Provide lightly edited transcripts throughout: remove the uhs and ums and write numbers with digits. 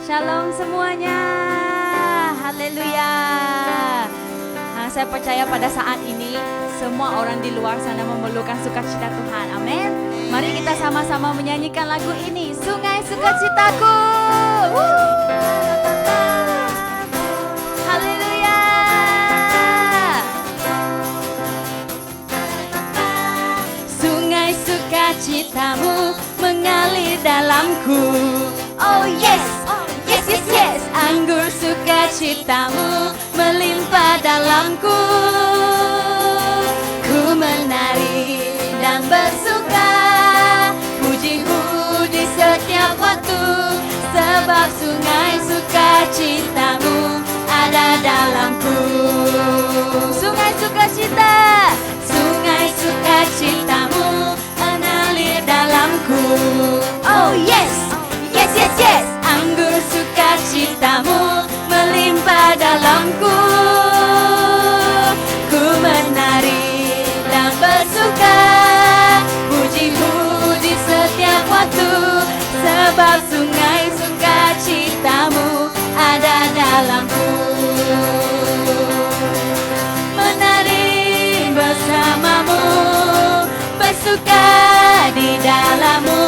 Shalom semuanya. Haleluya. Saya percaya pada saat ini semua orang di luar sana memerlukan sukacita Tuhan. Amin. Mari kita sama-sama menyanyikan lagu ini, Sungai Sukacitaku. Haleluya. Sungai sukacitamu mengalir dalamku. Oh yes. Yes, yes, yes. Anggur sukacitamu melimpah dalamku. Ku menari dan bersuka, puji-Mu di setiap waktu, sebab sungai sukacitamu ada dalamku. Sungai sukacita, sungai sukacitamu mengalir dalamku. Oh yes, yes, yes, yes. Anggur sukacitamu melimpah dalamku. Ku menari dan bersuka, puji-Mu di setiap waktu, sebab sungai sukacitamu ada dalamku. Menari bersamamu, bersuka di dalammu,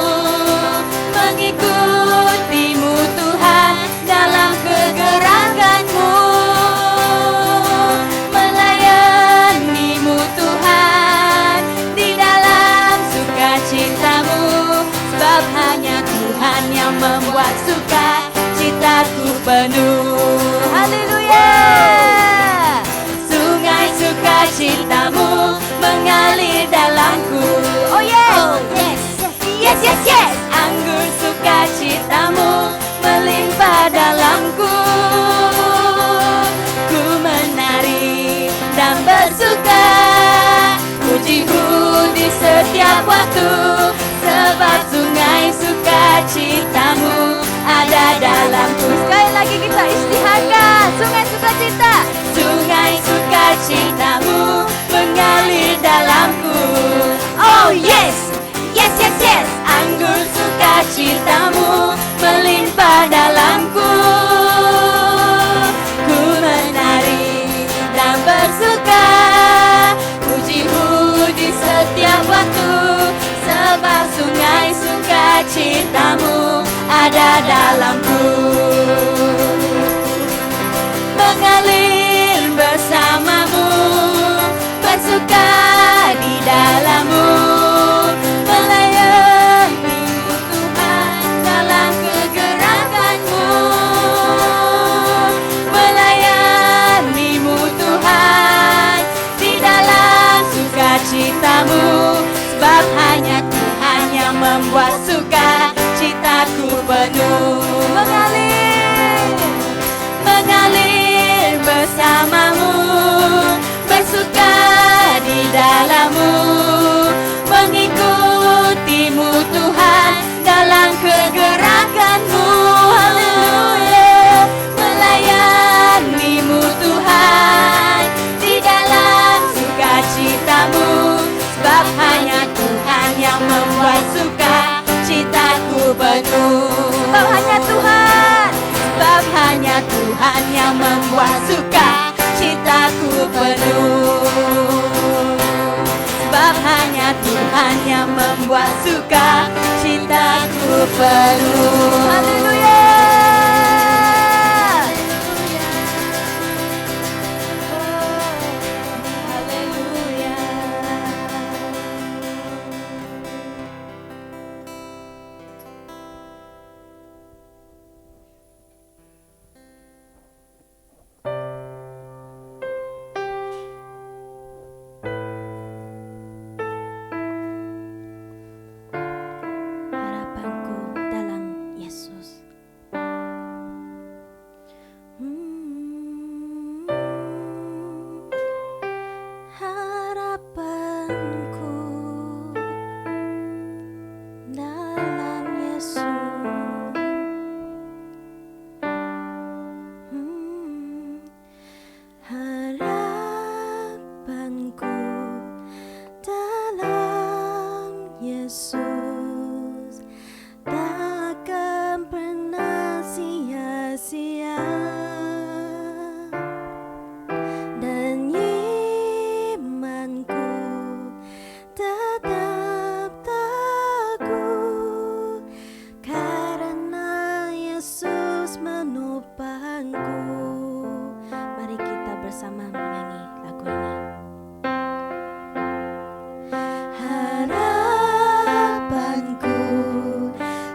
mengikutimu Tuhan dalam kegerakanmu, melayanimu Tuhan di dalam sukacitamu, sebab hanya Tuhan yang membuat sukacitaku penuh. Haleluya. Sungai sukacitamu mengalir dalamku. Oh yes, oh, yes, yes, yes, yes. Anggur sukacitamu melimpah dalamku. Ku menari dan bersuka, puji-Mu di setiap waktu, sebab sungai sukacitamu ada dalamku. Sekali lagi kita istiharkan, sungai sukacita, sungai sukacitamu mengalir dalamku. Oh yes, yes, yes, yes. Anggur sukacitamu melimpah dalamku. Ku menari dan bersuka, puji-Mu di setiap waktu, sebab sungai sukacitamu ada dalamku. Mengalir bersamamu, bersuka di dalammu, melayanimu Tuhan dalam kegerakanmu, melayanimu Tuhan di dalam sukacitamu, sebab hanya Tuhan yang membuat sukacitaku penuh. Mengalir bersamamu, bersuka di dalammu, mengikutimu Tuhan dalam kegerakanmu. Haleluya. Melayanimu Tuhan di dalam sukacitamu, sebab hanya Tuhan yang membuat sukacitaku penuh. Sebab hanya Tuhan, sebab hanya Tuhan yang membuat sukacitaku penuh. Sebab hanya Tuhan yang membuat sukacitaku penuh. Haleluya. Harapanku dalam Yesus. lagu ini. Harapanku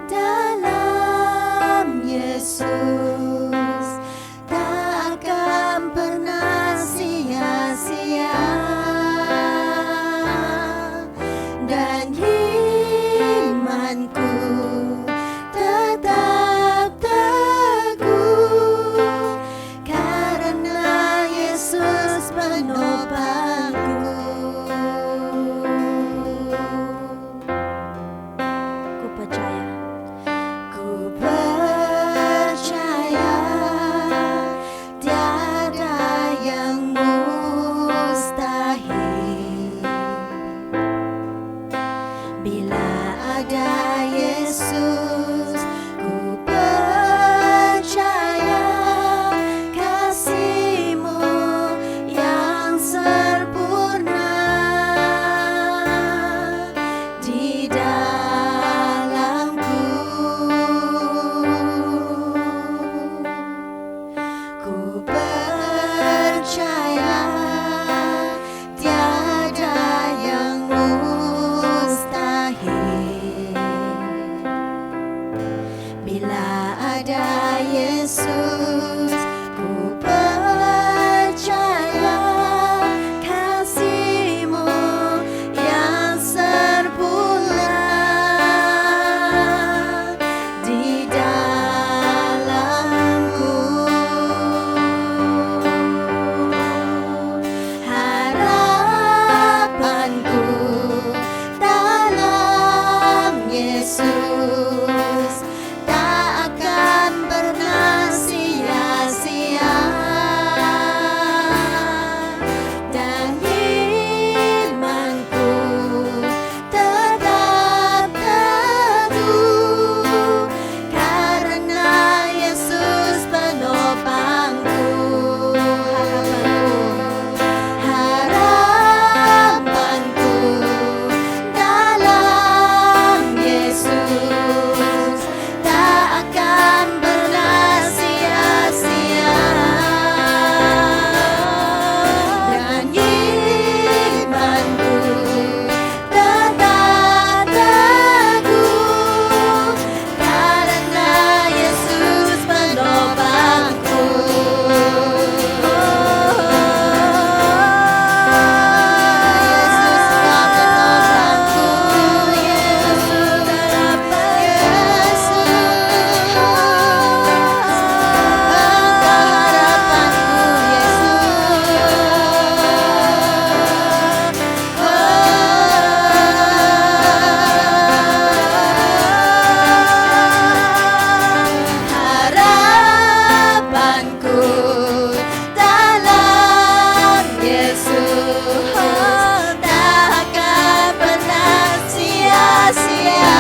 dalam Yesus tak akan pernah sia-sia, dan imanku tetap teguh karena Yesus penopangku. Ku percaya. Ku percaya tiada yang mustahil bila ada Yesus. Ku percaya kasih-Mu yang sempurna di dalamku. Ku percaya tiada yang mustahil bila ada Yesus. Ku percaya kasih-Mu yang sempurna di dalamku. Harapanku dalam Yesus tak akan pernah sia-sia, dan imanku tetap teguh karena Yesus penopangku. Harapanku dalam Yesus tak akan pernah sia-sia, dan imanku tetap teguh karena Yesus penopangku. Yesus penopangku, Yesus harapanku dalam Yesus tak akan pernah sia-sia,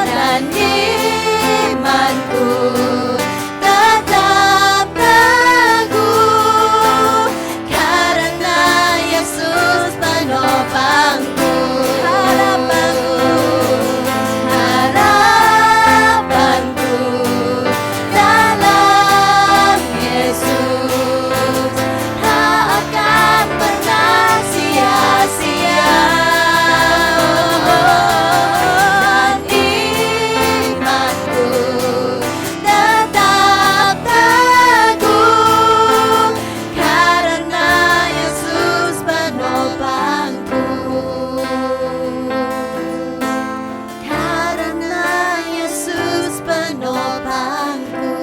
dan imanku tetap teguh karena Yesus penopangku. Harapanku dalam Yesus tak akan pernah sia-sia, dan imanku tetap teguh karena Yesus penopangku. Karena Yesus penopangku.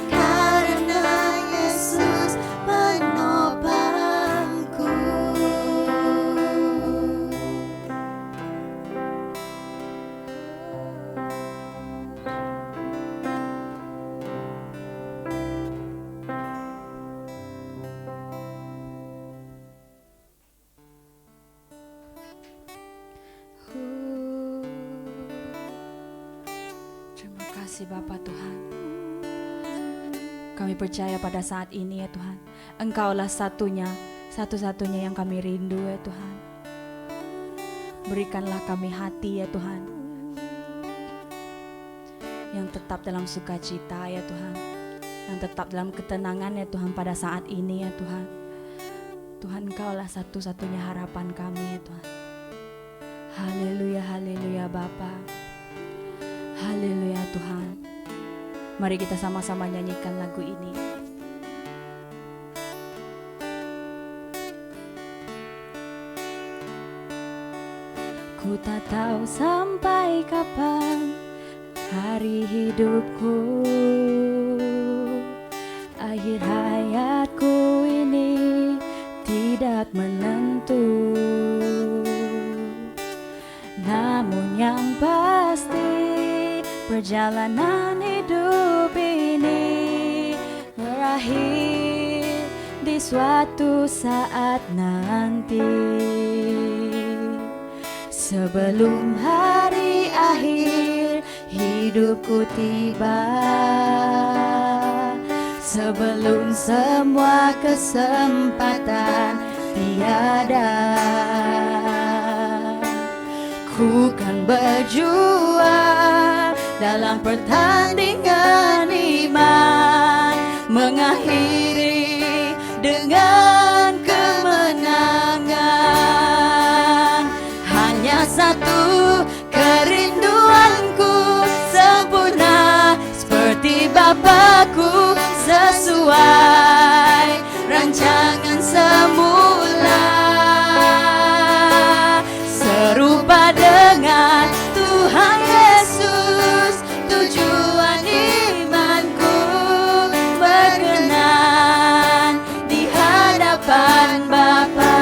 Karena Yesus penopangku. Terima kasih Bapa Tuhan. Kami percaya pada saat ini ya Tuhan, Engkaulah satu-satunya yang kami rindu ya Tuhan. Berikanlah kami hati ya Tuhan, yang tetap dalam sukacita ya Tuhan. yang tetap dalam ketenangan ya Tuhan pada saat ini ya Tuhan. Tuhan Engkaulah satu-satunya harapan kami ya Tuhan. Haleluya, haleluya Bapa. Haleluya Tuhan. Mari kita sama-sama nyanyikan lagu ini. Ku tak tahu sampai kapan hari hidupku, akhir hayatku ini tidak menentu. Namun yang pasti perjalanan hidup ini berakhir di suatu saat nanti. Sebelum hari akhir hidupku tiba, sebelum semua kesempatan tiada, ku kan berjuang dalam pertandingan iman, mengakhiri dengan kemenangan. Hanya satu kerinduanku, sempurna seperti Bapakku, sesuai rancangan semula, serupa dengan Tuhan Yesus. Tujuan imanku berkenan di hadapan Bapa.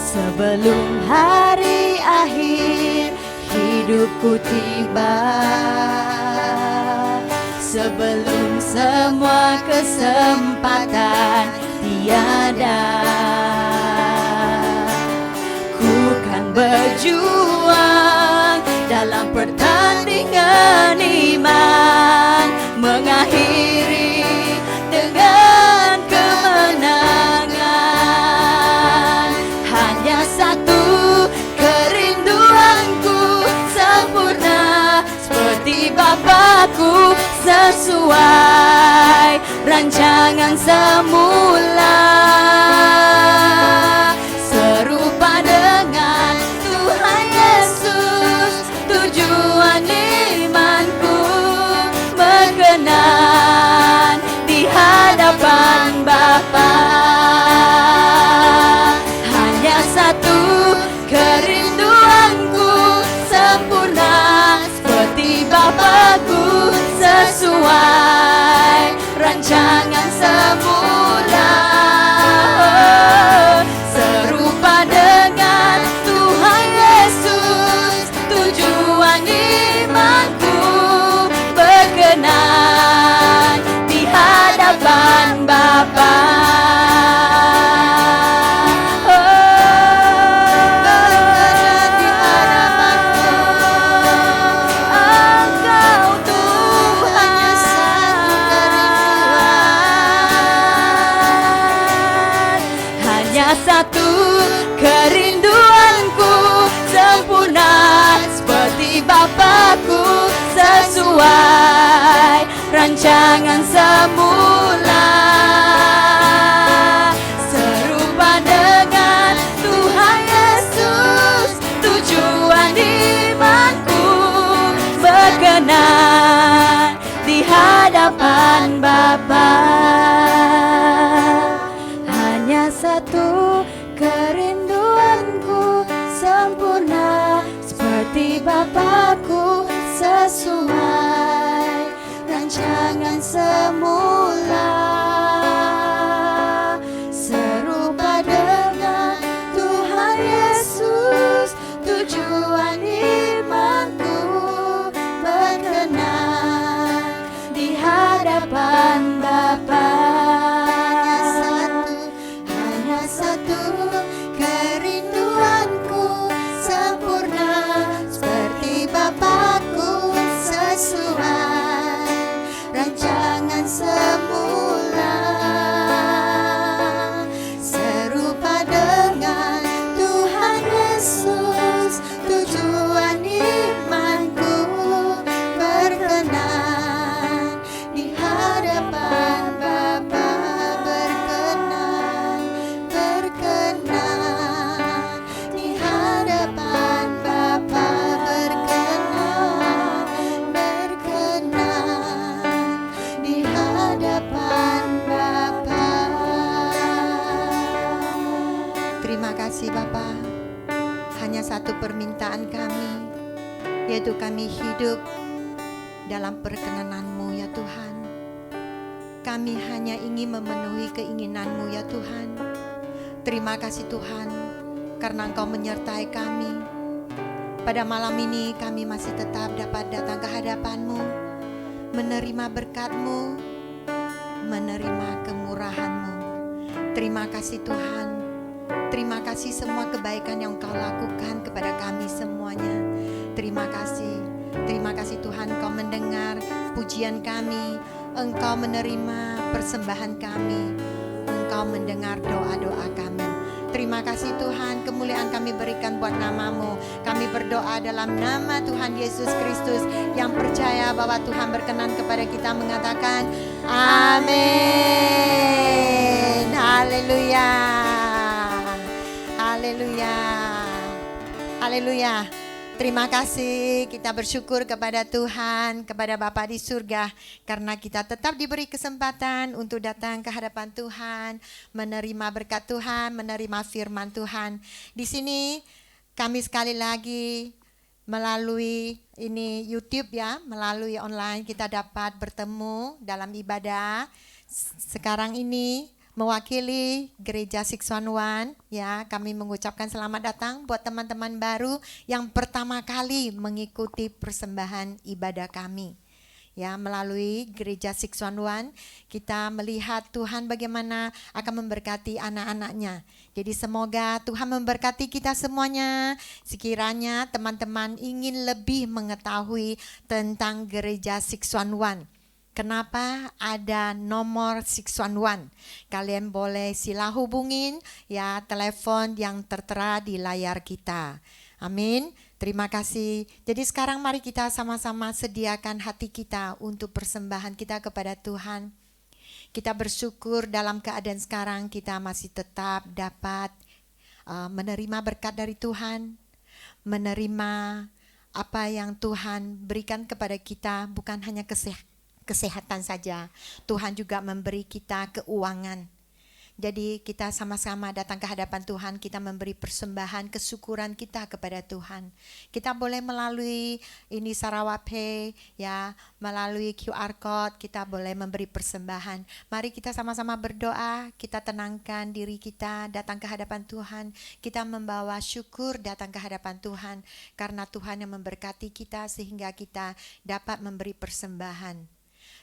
Sebelum hari akhir hidupku tiba, sebelum semua kesempatan tiada, ku kan berjuang dalam pertandingan iman, mengakhiri dengan kemenangan. Hanya satu kerinduanku, sempurna seperti Bapakku, sesuai rancangan semula, serupa dengan Tuhan Yesus. Tujuan imanku berkenan di hadapan Bapa. Hanya satu kerinduanku, sempurna seperti Bapakku, sesuai rancangan semula, serupa dengan Tuhan Yesus. Tujuan imanku berkenan di hadapan Bapa. Satu kerinduanku, sempurna seperti Bapakku, sesuai rancangan semula, serupa dengan Tuhan Yesus. Tujuan imanku berkenan di hadapan Bapa. Hanya satu kerinduanku, sempurna seperti Bapakku, sesuai rancangan semula, serupa dengan Tuhan Yesus. Tujuan imanku berkenan di hadapan Bapa. Satu kerinduanku, sempurna seperti Bapakku, sesuai rancangan semula. yaitu kami hidup dalam perkenanan-Mu ya Tuhan. Kami hanya ingin memenuhi keinginan-Mu ya Tuhan. Terima kasih Tuhan, karena Engkau menyertai kami. Pada malam ini kami masih tetap dapat datang ke hadapan-Mu, menerima berkat-Mu, menerima kemurahan-Mu. Terima kasih Tuhan. Terima kasih semua kebaikan yang Engkau lakukan kepada kami semuanya. Terima kasih. Terima kasih Tuhan, Engkau mendengar pujian kami. Engkau menerima persembahan kami. Engkau mendengar doa-doa kami. Terima kasih Tuhan, kemuliaan kami berikan buat nama-Mu. Kami berdoa dalam nama Tuhan Yesus Kristus, yang percaya bahwa Tuhan berkenan kepada kita, mengatakan amin. Haleluya. Haleluya. Haleluya. Terima kasih, kita bersyukur kepada Tuhan, kepada Bapa di surga, karena kita tetap diberi kesempatan untuk datang ke hadapan Tuhan, menerima berkat Tuhan, menerima firman Tuhan. Di sini kami sekali lagi melalui ini YouTube ya, melalui online kita dapat bertemu dalam ibadah. Sekarang ini mewakili Gereja 611 ya, kami mengucapkan selamat datang buat teman-teman baru yang pertama kali mengikuti persembahan ibadah kami. Ya, melalui Gereja 611 kita melihat Tuhan bagaimana akan memberkati anak-anaknya. Jadi semoga Tuhan memberkati kita semuanya. Sekiranya teman-teman ingin lebih mengetahui tentang Gereja 611, kenapa ada nomor 611? Kalian boleh sila hubungin ya, telepon yang tertera di layar kita. Amin. Terima kasih. Jadi sekarang mari kita sama-sama sediakan hati kita untuk persembahan kita kepada Tuhan. Kita bersyukur dalam keadaan sekarang kita masih tetap dapat menerima berkat dari Tuhan, menerima apa yang Tuhan berikan kepada kita, bukan hanya kesehatan saja. Tuhan juga memberi kita keuangan. Jadi kita sama-sama datang ke hadapan Tuhan, kita memberi persembahan kesyukuran kita kepada Tuhan. Kita boleh melalui ini Sarawak Pay ya, melalui QR Code kita boleh memberi persembahan. Mari kita sama-sama berdoa, kita tenangkan diri kita, datang ke hadapan Tuhan. Kita membawa syukur datang ke hadapan Tuhan, karena Tuhan yang memberkati kita sehingga kita dapat memberi persembahan.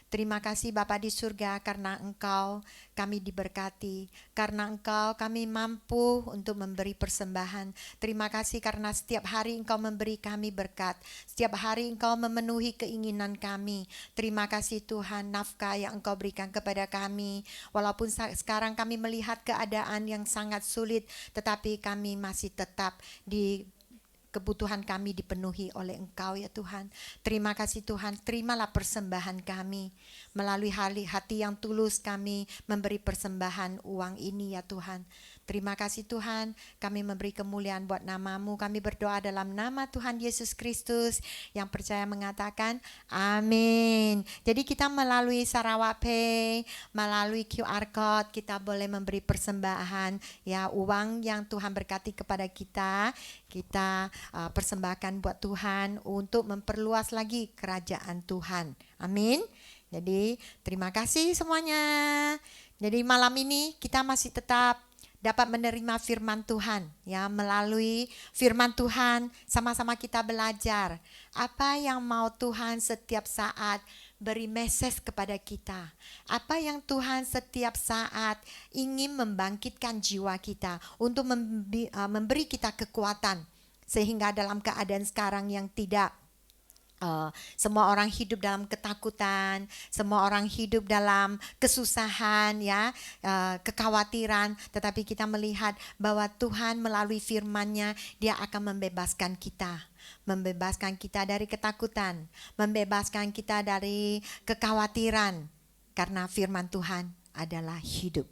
Terima kasih Bapa di surga, karena Engkau kami diberkati, karena Engkau kami mampu untuk memberi persembahan. Terima kasih karena setiap hari Engkau memberi kami berkat, setiap hari Engkau memenuhi keinginan kami. Terima kasih Tuhan, nafkah yang Engkau berikan kepada kami. Walaupun sekarang kami melihat keadaan yang sangat sulit, tetapi kami masih tetap kebutuhan kami dipenuhi oleh Engkau ya Tuhan. Terima kasih Tuhan, terimalah persembahan kami. Melalui hati yang tulus kami memberi persembahan uang ini ya Tuhan. Terima kasih Tuhan, kami memberi kemuliaan buat nama-Mu. Kami berdoa dalam nama Tuhan Yesus Kristus yang percaya mengatakan amin. Jadi kita melalui Sarawak Pay, melalui QR Code kita boleh memberi persembahan ya, uang yang Tuhan berkati kepada kita. Kita persembahkan buat Tuhan untuk memperluas lagi kerajaan Tuhan. Amin. Jadi terima kasih semuanya. Jadi malam ini kita masih tetap dapat menerima firman Tuhan ya, melalui firman Tuhan sama-sama kita belajar apa yang mau Tuhan setiap saat beri message kepada kita, apa yang Tuhan setiap saat ingin membangkitkan jiwa kita untuk memberi kita kekuatan, sehingga dalam keadaan sekarang yang tidak semua orang hidup dalam ketakutan, semua orang hidup dalam kesusahan ya, kekhawatiran, tetapi kita melihat bahwa Tuhan melalui firman-Nya Dia akan membebaskan kita dari ketakutan, membebaskan kita dari kekhawatiran, karena firman Tuhan adalah hidup.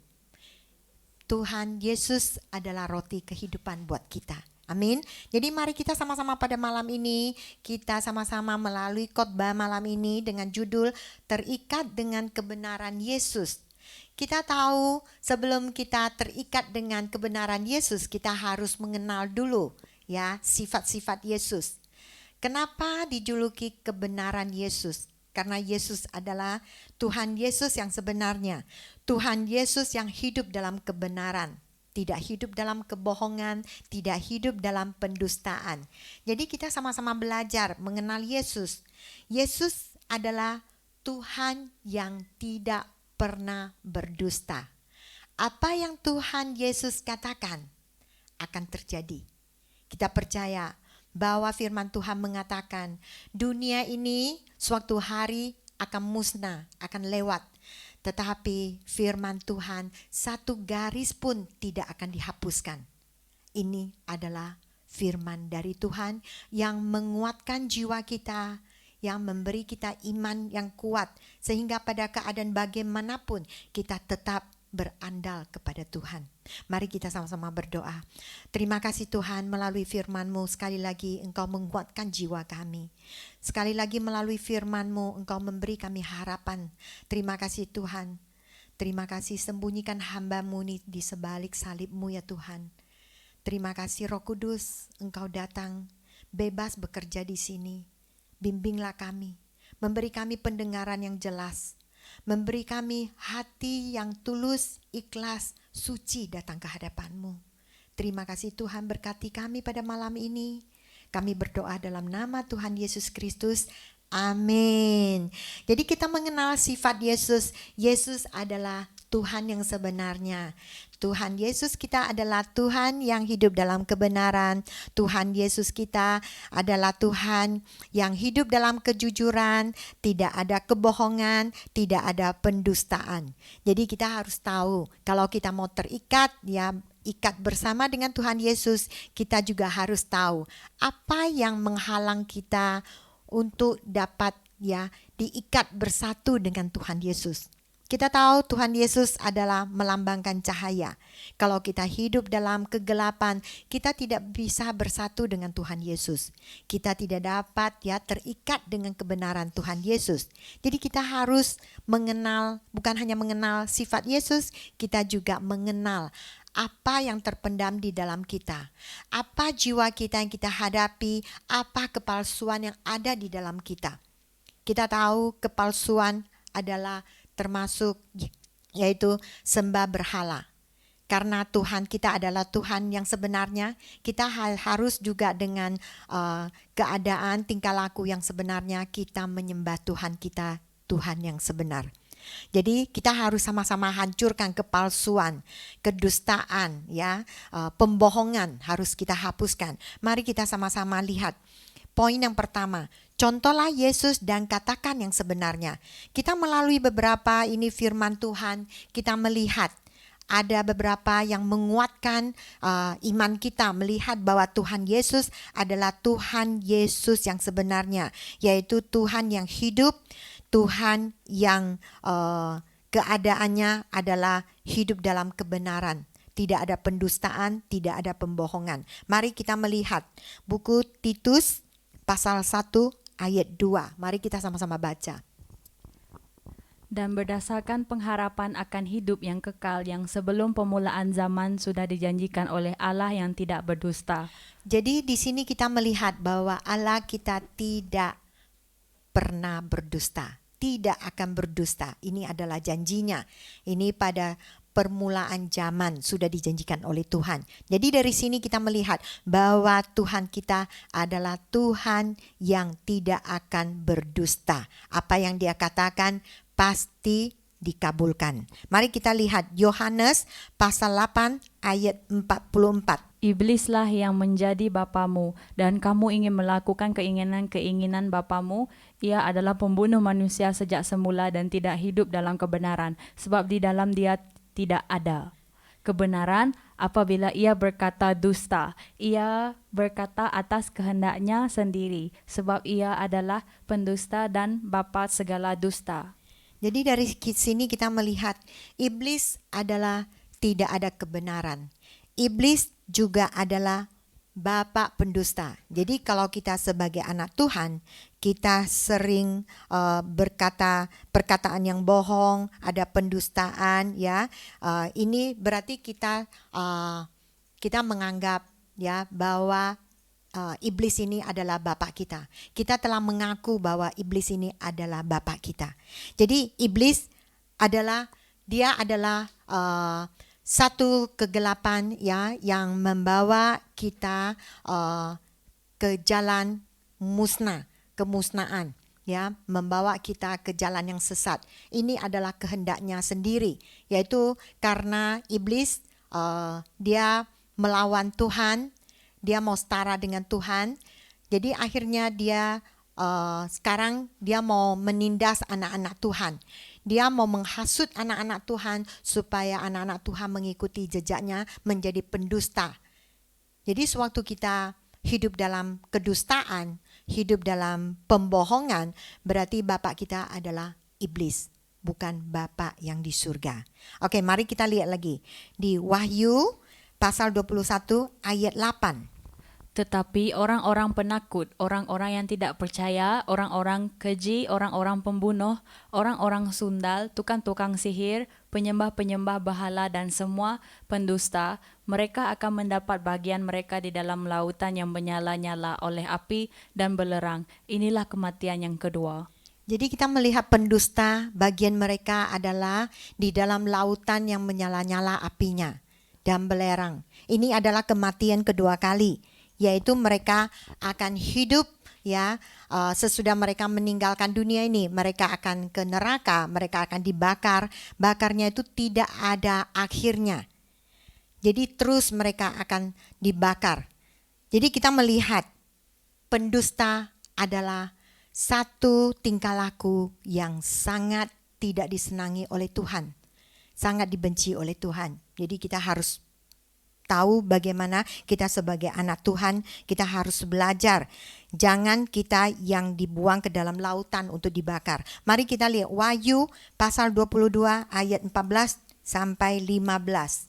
Tuhan Yesus adalah roti kehidupan buat kita. Amin. Jadi mari kita sama-sama pada malam ini, kita sama-sama melalui khotbah malam ini dengan judul Terikat dengan Kebenaran Yesus. Kita tahu sebelum kita terikat dengan kebenaran Yesus, kita harus mengenal dulu ya sifat-sifat Yesus. Kenapa dijuluki kebenaran Yesus? Karena Yesus adalah Tuhan Yesus yang sebenarnya. Tuhan Yesus yang hidup dalam kebenaran. Tidak hidup dalam kebohongan, tidak hidup dalam pendustaan. Jadi kita sama-sama belajar mengenal Yesus. Yesus adalah Tuhan yang tidak pernah berdusta. Apa yang Tuhan Yesus katakan akan terjadi. Kita percaya bahwa firman Tuhan mengatakan dunia ini suatu hari akan musnah, akan lewat. Tetapi firman Tuhan satu garis pun tidak akan dihapuskan. Ini adalah firman dari Tuhan yang menguatkan jiwa kita, yang memberi kita iman yang kuat, sehingga pada keadaan bagaimanapun kita tetap berandal kepada Tuhan. Mari kita sama-sama berdoa. Terima kasih Tuhan, melalui firman-Mu sekali lagi Engkau menguatkan jiwa kami. Sekali lagi melalui firman-Mu Engkau memberi kami harapan. Terima kasih Tuhan. Terima kasih, sembunyikan hamba-Mu di sebalik salib-Mu ya Tuhan. Terima kasih Roh Kudus, Engkau datang bebas bekerja di sini. Bimbinglah kami, memberi kami pendengaran yang jelas, memberi kami hati yang tulus, ikhlas, suci datang ke hadapan-Mu. Terima kasih Tuhan, berkati kami pada malam ini. Kami berdoa dalam nama Tuhan Yesus Kristus. Amin. Jadi kita mengenal sifat Yesus. Yesus adalah Tuhan yang sebenarnya. Tuhan Yesus kita adalah Tuhan yang hidup dalam kebenaran. Tuhan Yesus kita adalah Tuhan yang hidup dalam kejujuran, tidak ada kebohongan, tidak ada pendustaan. Jadi kita harus tahu kalau kita mau terikat ya, ikat bersama dengan Tuhan Yesus, kita juga harus tahu apa yang menghalang kita untuk dapat ya diikat bersatu dengan Tuhan Yesus. Kita tahu Tuhan Yesus adalah melambangkan cahaya. Kalau kita hidup dalam kegelapan, kita tidak bisa bersatu dengan Tuhan Yesus. Kita tidak dapat ya terikat dengan kebenaran Tuhan Yesus. Jadi kita harus mengenal, bukan hanya mengenal sifat Yesus, kita juga mengenal apa yang terpendam di dalam kita. Apa jiwa kita yang kita hadapi, apa kepalsuan yang ada di dalam kita. Kita tahu kepalsuan adalah termasuk yaitu sembah berhala. Karena Tuhan kita adalah Tuhan yang sebenarnya, kita harus juga dengan keadaan tingkah laku yang sebenarnya kita menyembah Tuhan kita, Tuhan yang sebenar. Jadi kita harus sama-sama hancurkan kepalsuan, kedustaan, ya, pembohongan harus kita hapuskan. Mari kita sama-sama lihat. Poin yang pertama, contohlah Yesus dan katakan yang sebenarnya. Kita melalui beberapa ini firman Tuhan, kita melihat ada beberapa yang menguatkan iman kita, melihat bahwa Tuhan Yesus adalah Tuhan Yesus yang sebenarnya, yaitu Tuhan yang hidup, Tuhan yang keadaannya adalah hidup dalam kebenaran. Tidak ada pendustaan, tidak ada pembohongan. Mari kita melihat buku Titus pasal 1 ayat 2. Mari kita sama-sama baca. Dan berdasarkan pengharapan akan hidup yang kekal yang sebelum permulaan zaman sudah dijanjikan oleh Allah yang tidak berdusta. Jadi di sini kita melihat bahwa Allah kita tidak pernah berdusta, tidak akan berdusta. Ini adalah janjinya. Ini pada permulaan zaman sudah dijanjikan oleh Tuhan. Jadi dari sini kita melihat bahwa Tuhan kita adalah Tuhan yang tidak akan berdusta. Apa yang Dia katakan pasti dikabulkan. Mari kita lihat Yohanes pasal 8 ayat 44. Iblislah yang menjadi bapamu dan kamu ingin melakukan keinginan-keinginan bapamu. Ia adalah pembunuh manusia sejak semula dan tidak hidup dalam kebenaran, sebab di dalam dia tidak ada kebenaran. Apabila ia berkata dusta, ia berkata atas kehendaknya sendiri, sebab ia adalah pendusta dan bapa segala dusta. Jadi dari sini kita melihat iblis adalah tidak ada kebenaran. Iblis juga adalah bapa pendusta. Jadi kalau kita sebagai anak Tuhan, kita sering berkata perkataan yang bohong, ada pendustaan, ya. Ini berarti kita menganggap ya bahwa iblis ini adalah bapak kita. Kita telah mengaku bahwa iblis ini adalah bapak kita. Jadi iblis adalah satu kegelapan ya yang membawa kita ke jalan kemusnahan ya, membawa kita ke jalan yang sesat. Ini adalah kehendaknya sendiri, yaitu karena iblis dia melawan Tuhan, dia mau setara dengan Tuhan. Jadi akhirnya dia sekarang dia mau menindas anak-anak Tuhan. Dia mau menghasut anak-anak Tuhan supaya anak-anak Tuhan mengikuti jejaknya menjadi pendusta. Jadi sewaktu kita hidup dalam kedustaan, hidup dalam pembohongan, berarti bapak kita adalah iblis, bukan bapak yang di surga. Oke, mari kita lihat lagi di Wahyu pasal 21 ayat 8. Tetapi orang-orang penakut, orang-orang yang tidak percaya, orang-orang keji, orang-orang pembunuh, orang-orang sundal, tukang-tukang sihir, penyembah-penyembah berhala dan semua pendusta, mereka akan mendapat bagian mereka di dalam lautan yang menyala-nyala oleh api dan belerang. Inilah kematian yang kedua. Jadi kita melihat pendusta, bagian mereka adalah di dalam lautan yang menyala-nyala apinya dan belerang. Ini adalah kematian kedua kali, yaitu mereka akan hidup ya sesudah mereka meninggalkan dunia ini, mereka akan ke neraka, mereka akan dibakar. Bakarnya itu tidak ada akhirnya. Jadi terus mereka akan dibakar. Jadi kita melihat pendusta adalah satu tingkah laku yang sangat tidak disenangi oleh Tuhan, sangat dibenci oleh Tuhan. Jadi kita harus tahu bagaimana kita sebagai anak Tuhan, kita harus belajar. Jangan kita yang dibuang ke dalam lautan untuk dibakar. Mari kita lihat Wahyu pasal 22 ayat 14 sampai 15.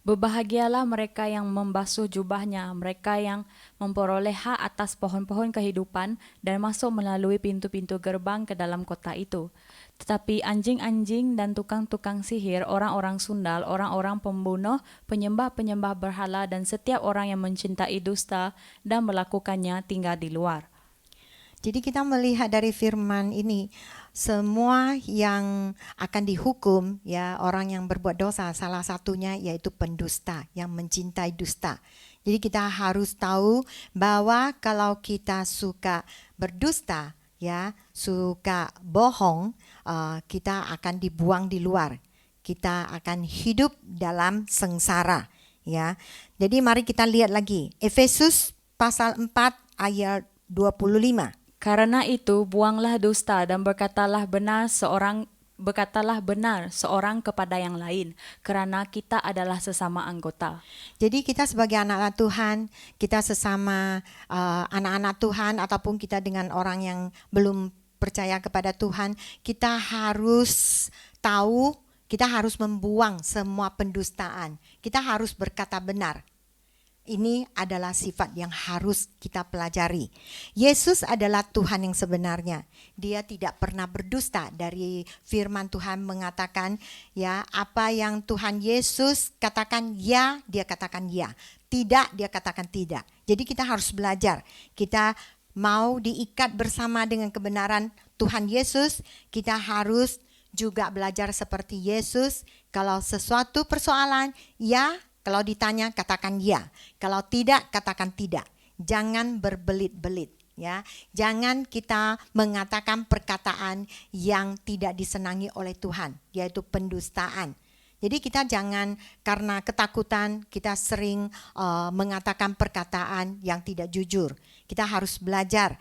Berbahagialah mereka yang membasuh jubahnya, mereka yang memperoleh hak atas pohon-pohon kehidupan dan masuk melalui pintu-pintu gerbang ke dalam kota itu. Tetapi anjing-anjing dan tukang-tukang sihir, orang-orang sundal, orang-orang pembunuh, penyembah-penyembah berhala dan setiap orang yang mencintai dusta dan melakukannya tinggal di luar. Jadi kita melihat dari firman ini, semua yang akan dihukum ya, orang yang berbuat dosa, salah satunya yaitu pendusta yang mencintai dusta. Jadi kita harus tahu bahwa kalau kita suka berdusta ya, suka bohong, kita akan dibuang di luar. Kita akan hidup dalam sengsara ya. Jadi mari kita lihat lagi Efesus pasal 4 ayat 25. Karena itu buanglah dusta dan berkatalah benar seorang kepada yang lain, kerana kita adalah sesama anggota. Jadi kita sebagai anak-anak Tuhan, kita sesama anak-anak Tuhan ataupun kita dengan orang yang belum percaya kepada Tuhan, kita harus tahu, kita harus membuang semua pendustaan. Kita harus berkata benar. Ini adalah sifat yang harus kita pelajari. Yesus adalah Tuhan yang sebenarnya. Dia tidak pernah berdusta. Dari firman Tuhan mengatakan, ya, apa yang Tuhan Yesus katakan ya, dia katakan ya. Tidak, dia katakan tidak. Jadi kita harus belajar. Kita mau diikat bersama dengan kebenaran Tuhan Yesus, kita harus juga belajar seperti Yesus. Kalau sesuatu persoalan, ya. Kalau ditanya katakan ya, kalau tidak katakan tidak. Jangan berbelit-belit ya. Jangan kita mengatakan perkataan yang tidak disenangi oleh Tuhan, yaitu pendustaan. Jadi kita jangan karena ketakutan kita sering mengatakan perkataan yang tidak jujur. Kita harus belajar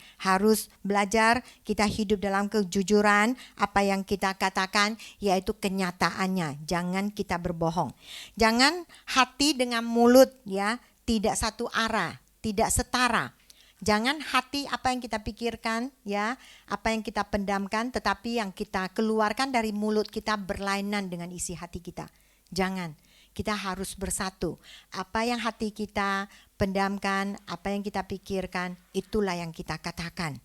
kita hidup dalam kejujuran, apa yang kita katakan yaitu kenyataannya. Jangan kita berbohong. Jangan hati dengan mulut ya, tidak satu arah, tidak setara. Jangan hati apa yang kita pikirkan ya, apa yang kita pendamkan, tetapi yang kita keluarkan dari mulut kita berlainan dengan isi hati kita. Jangan. Kita harus bersatu. Apa yang hati kita pendamkan, apa yang kita pikirkan, itulah yang kita katakan.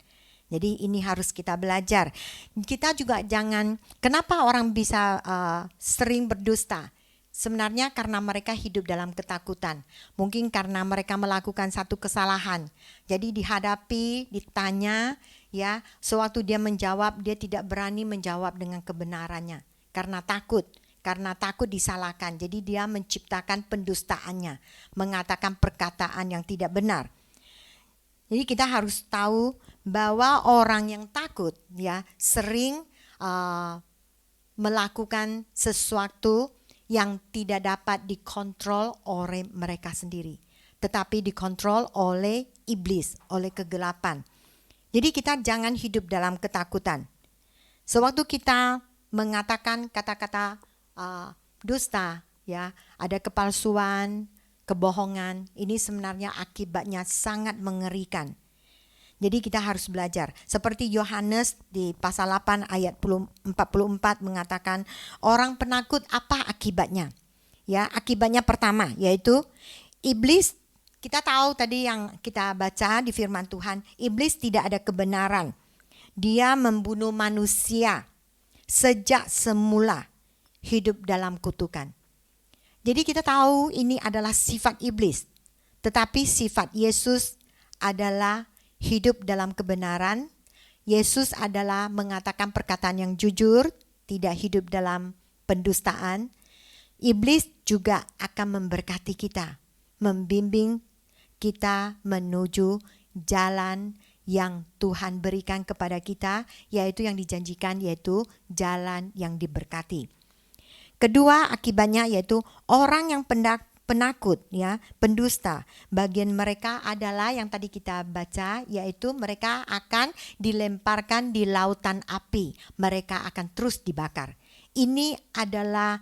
Jadi ini harus kita belajar. Kita juga jangan, kenapa orang bisa sering berdusta? sebenarnya karena mereka hidup dalam ketakutan. Mungkin karena mereka melakukan satu kesalahan. Jadi dihadapi, ditanya, ya, sewaktu dia menjawab, dia tidak berani menjawab dengan kebenarannya. Karena takut disalahkan. Jadi dia menciptakan pendustaannya, mengatakan perkataan yang tidak benar. Jadi kita harus tahu bahwa orang yang takut, ya, sering melakukan sesuatu yang tidak dapat dikontrol oleh mereka sendiri, tetapi dikontrol oleh iblis, oleh kegelapan. Jadi kita jangan hidup dalam ketakutan. Sewaktu kita mengatakan kata-kata dusta, ya, ada kepalsuan, kebohongan, ini sebenarnya akibatnya sangat mengerikan. Jadi kita harus belajar. Seperti Yohanes di pasal 8 ayat 44 mengatakan, orang penakut apa akibatnya? Ya, akibatnya pertama yaitu iblis, kita tahu tadi yang kita baca di firman Tuhan, iblis tidak ada kebenaran. Dia membunuh manusia sejak semula hidup dalam kutukan. Jadi kita tahu ini adalah sifat iblis. Tetapi sifat Yesus adalah hidup dalam kebenaran. Yesus adalah mengatakan perkataan yang jujur, tidak hidup dalam pendustaan. Iblis juga akan memberkati kita, membimbing kita menuju jalan yang Tuhan berikan kepada kita, yaitu yang dijanjikan, yaitu jalan yang diberkati. Kedua akibatnya yaitu orang yang penakut, ya, pendusta. Bagian mereka adalah yang tadi kita baca, yaitu mereka akan dilemparkan di lautan api. Mereka akan terus dibakar. Ini adalah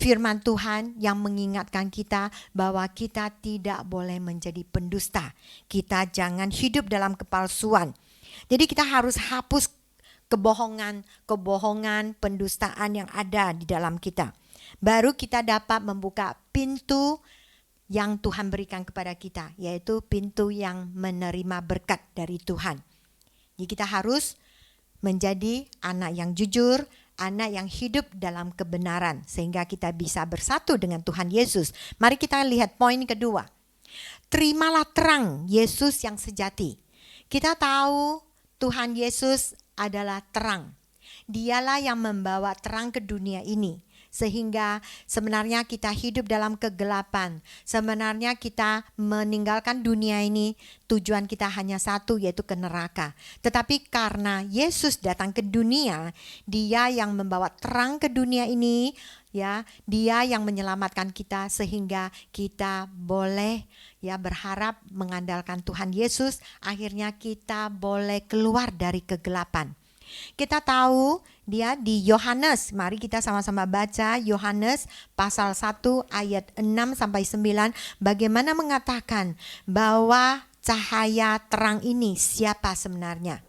firman Tuhan yang mengingatkan kita bahwa kita tidak boleh menjadi pendusta. Kita jangan hidup dalam kepalsuan. Jadi kita harus hapus kebohongan, pendustaan yang ada di dalam kita. Baru kita dapat membuka pintu yang Tuhan berikan kepada kita, yaitu pintu yang menerima berkat dari Tuhan. Jadi kita harus menjadi anak yang jujur, anak yang hidup dalam kebenaran, sehingga kita bisa bersatu dengan Tuhan Yesus. Mari kita lihat poin kedua. Terimalah terang Yesus yang sejati. Kita tahu Tuhan Yesus adalah terang. Dialah yang membawa terang ke dunia ini. Sehingga sebenarnya kita hidup dalam kegelapan. Sebenarnya kita meninggalkan dunia ini, tujuan kita hanya satu, yaitu ke neraka. Tetapi karena Yesus datang ke dunia, Dia yang membawa terang ke dunia ini, ya, Dia yang menyelamatkan kita sehingga kita boleh, ya, berharap mengandalkan Tuhan Yesus. Akhirnya kita boleh keluar dari kegelapan. Kita tahu dia di Yohanes, mari kita sama-sama baca Yohanes pasal 1 ayat 6 sampai 9, bagaimana mengatakan bahwa cahaya terang ini siapa sebenarnya?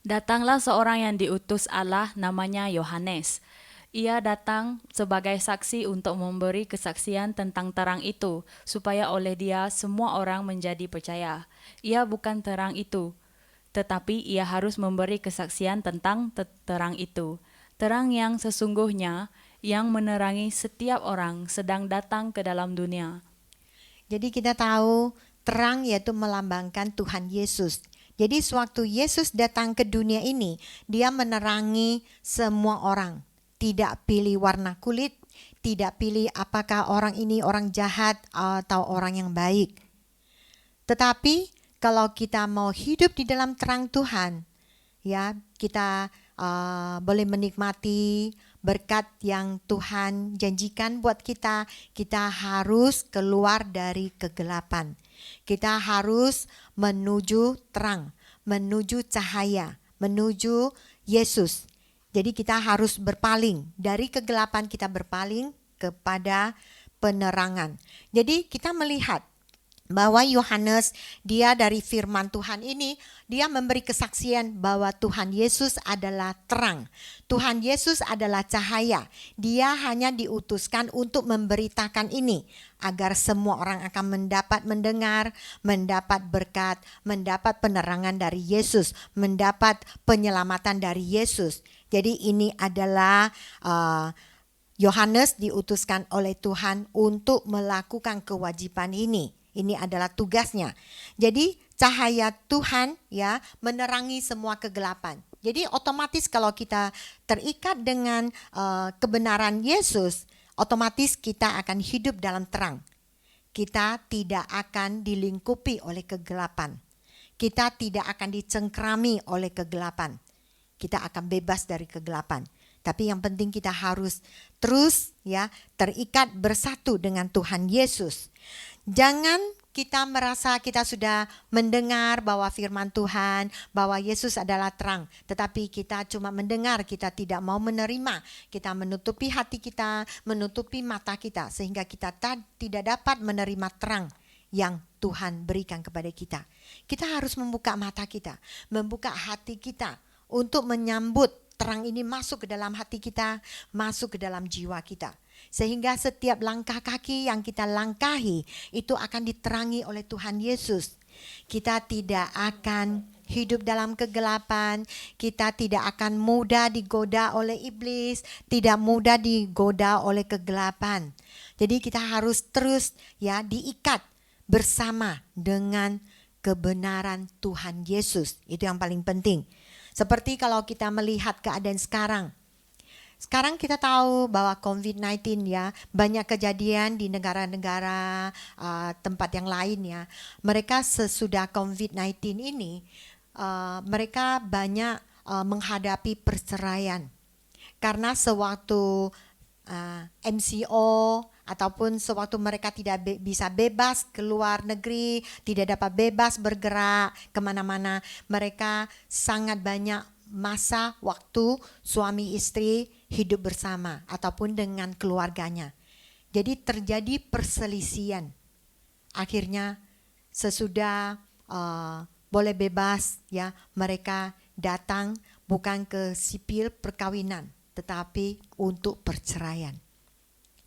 Datanglah seorang yang diutus Allah, namanya Yohanes. Ia datang sebagai saksi untuk memberi kesaksian tentang terang itu, supaya oleh dia semua orang menjadi percaya. Ia bukan terang itu, tetapi ia harus memberi kesaksian tentang terang itu. Terang yang sesungguhnya yang menerangi setiap orang sedang datang ke dalam dunia. Jadi kita tahu terang yaitu melambangkan Tuhan Yesus. Jadi sewaktu Yesus datang ke dunia ini, Dia menerangi semua orang. Tidak pilih warna kulit, tidak pilih apakah orang ini orang jahat atau orang yang baik. Tetapi kalau kita mau hidup di dalam terang Tuhan, ya, kita boleh menikmati berkat yang Tuhan janjikan buat kita. Kita harus keluar dari kegelapan. Kita harus menuju terang, menuju cahaya, menuju Yesus. Jadi kita harus berpaling dari kegelapan, kita berpaling kepada penerangan. Jadi kita melihat bahwa Yohanes, dia dari firman Tuhan ini, dia memberi kesaksian bahwa Tuhan Yesus adalah terang. Tuhan Yesus adalah cahaya. Dia hanya diutuskan untuk memberitakan ini, agar semua orang akan mendapat mendengar, mendapat berkat, mendapat penerangan dari Yesus, mendapat penyelamatan dari Yesus. Jadi ini adalah Yohanes diutuskan oleh Tuhan untuk melakukan kewajiban ini. Ini adalah tugasnya. Jadi cahaya Tuhan ya menerangi semua kegelapan. Jadi otomatis kalau kita terikat dengan kebenaran Yesus, otomatis kita akan hidup dalam terang. Kita tidak akan dilingkupi oleh kegelapan. Kita tidak akan dicengkrami oleh kegelapan. Kita akan bebas dari kegelapan. Tapi yang penting kita harus terus ya terikat bersatu dengan Tuhan Yesus. Jangan kita merasa kita sudah mendengar bahwa firman Tuhan, bahwa Yesus adalah terang. Tetapi kita cuma mendengar, kita tidak mau menerima. Kita menutupi hati kita, menutupi mata kita. Sehingga kita tidak dapat menerima terang yang Tuhan berikan kepada kita. Kita harus membuka mata kita, membuka hati kita untuk menyambut terang ini masuk ke dalam hati kita, masuk ke dalam jiwa kita. Sehingga setiap langkah kaki yang kita langkahi itu akan diterangi oleh Tuhan Yesus. Kita tidak akan hidup dalam kegelapan, kita tidak akan mudah digoda oleh iblis, tidak mudah digoda oleh kegelapan. Jadi kita harus terus ya diikat bersama dengan kebenaran Tuhan Yesus. Itu yang paling penting. Seperti kalau kita melihat keadaan sekarang. Sekarang kita tahu bahwa COVID-19 ya, banyak kejadian di negara-negara tempat yang lain ya. Mereka sesudah COVID-19 ini, mereka banyak menghadapi perceraian. Karena sewaktu MCO ataupun sewaktu mereka tidak bisa bebas keluar negeri, tidak dapat bebas bergerak kemana-mana, mereka sangat banyak masa waktu suami istri hidup bersama ataupun dengan keluarganya. Jadi terjadi perselisihan. Akhirnya sesudah boleh bebas ya, mereka datang bukan ke sipil perkawinan, tetapi untuk perceraian.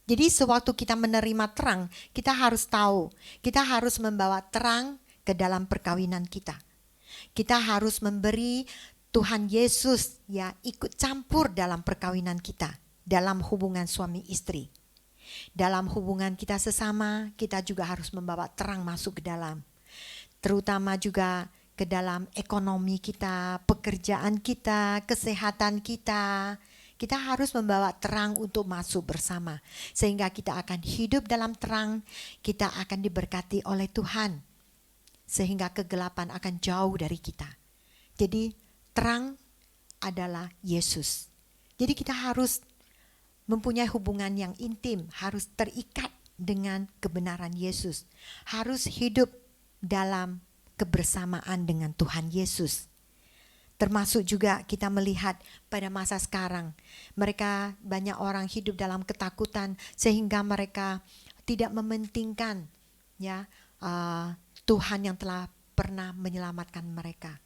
Jadi sewaktu kita menerima terang, kita harus tahu, kita harus membawa terang ke dalam perkawinan kita. Kita harus memberi Tuhan Yesus ya ikut campur dalam perkawinan kita, dalam hubungan suami istri. Dalam hubungan kita sesama, kita juga harus membawa terang masuk ke dalam. Terutama juga ke dalam ekonomi kita, pekerjaan kita, kesehatan kita. Kita harus membawa terang untuk masuk bersama. Sehingga kita akan hidup dalam terang, kita akan diberkati oleh Tuhan. Sehingga kegelapan akan jauh dari kita. Jadi terang adalah Yesus. Jadi kita harus mempunyai hubungan yang intim, harus terikat dengan kebenaran Yesus. Harus hidup dalam kebersamaan dengan Tuhan Yesus. Termasuk juga kita melihat pada masa sekarang, mereka banyak orang hidup dalam ketakutan sehingga mereka tidak mementingkan ya Tuhan yang telah pernah menyelamatkan mereka.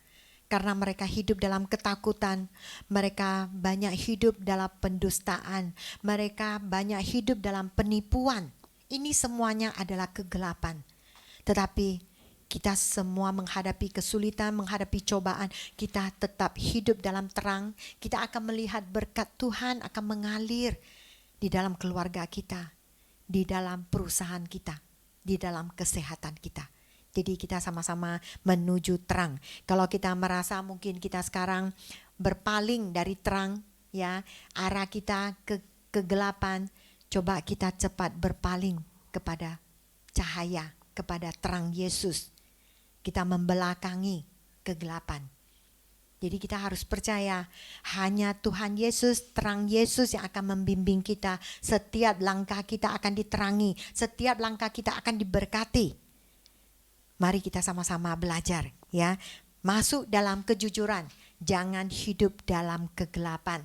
Karena mereka hidup dalam ketakutan, mereka banyak hidup dalam pendustaan, mereka banyak hidup dalam penipuan. Ini semuanya adalah kegelapan. Tetapi kita semua menghadapi kesulitan, menghadapi cobaan, kita tetap hidup dalam terang. Kita akan melihat berkat Tuhan akan mengalir di dalam keluarga kita, di dalam perusahaan kita, di dalam kesehatan kita. Jadi kita sama-sama menuju terang. Kalau kita merasa mungkin kita sekarang berpaling dari terang, ya arah kita ke kegelapan, coba kita cepat berpaling kepada cahaya, kepada terang Yesus. Kita membelakangi kegelapan. Jadi kita harus percaya hanya Tuhan Yesus, terang Yesus yang akan membimbing kita. Setiap langkah kita akan diterangi, setiap langkah kita akan diberkati. Mari kita sama-sama belajar ya. Masuk dalam kejujuran, jangan hidup dalam kegelapan.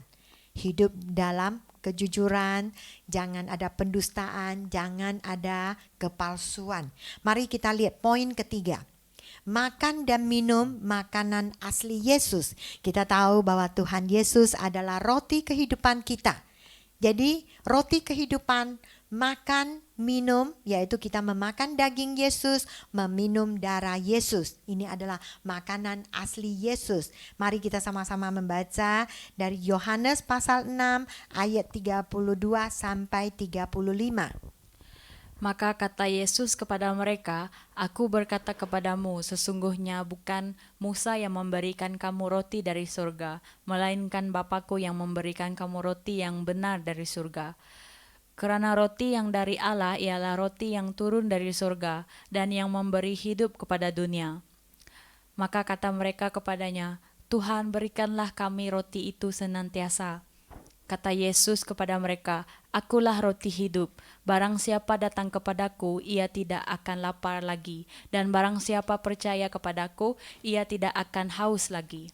Hidup dalam kejujuran, jangan ada pendustaan, jangan ada kepalsuan. Mari kita lihat poin ketiga. Makan dan minum makanan asli Yesus. Kita tahu bahwa Tuhan Yesus adalah roti kehidupan kita. Jadi roti kehidupan, makan minum, yaitu kita memakan daging Yesus, meminum darah Yesus. Ini adalah makanan asli Yesus. Mari kita sama-sama membaca dari Yohanes pasal 6 ayat 32 sampai 35. Maka kata Yesus kepada mereka, Aku berkata kepadamu, sesungguhnya bukan Musa yang memberikan kamu roti dari surga, melainkan Bapa-Ku yang memberikan kamu roti yang benar dari surga. Kerana roti yang dari Allah ialah roti yang turun dari surga dan yang memberi hidup kepada dunia. Maka kata mereka kepadanya, Tuhan, berikanlah kami roti itu senantiasa. Kata Yesus kepada mereka, Akulah roti hidup. Barang siapa datang kepadaku, ia tidak akan lapar lagi. Dan barang siapa percaya kepadaku, ia tidak akan haus lagi.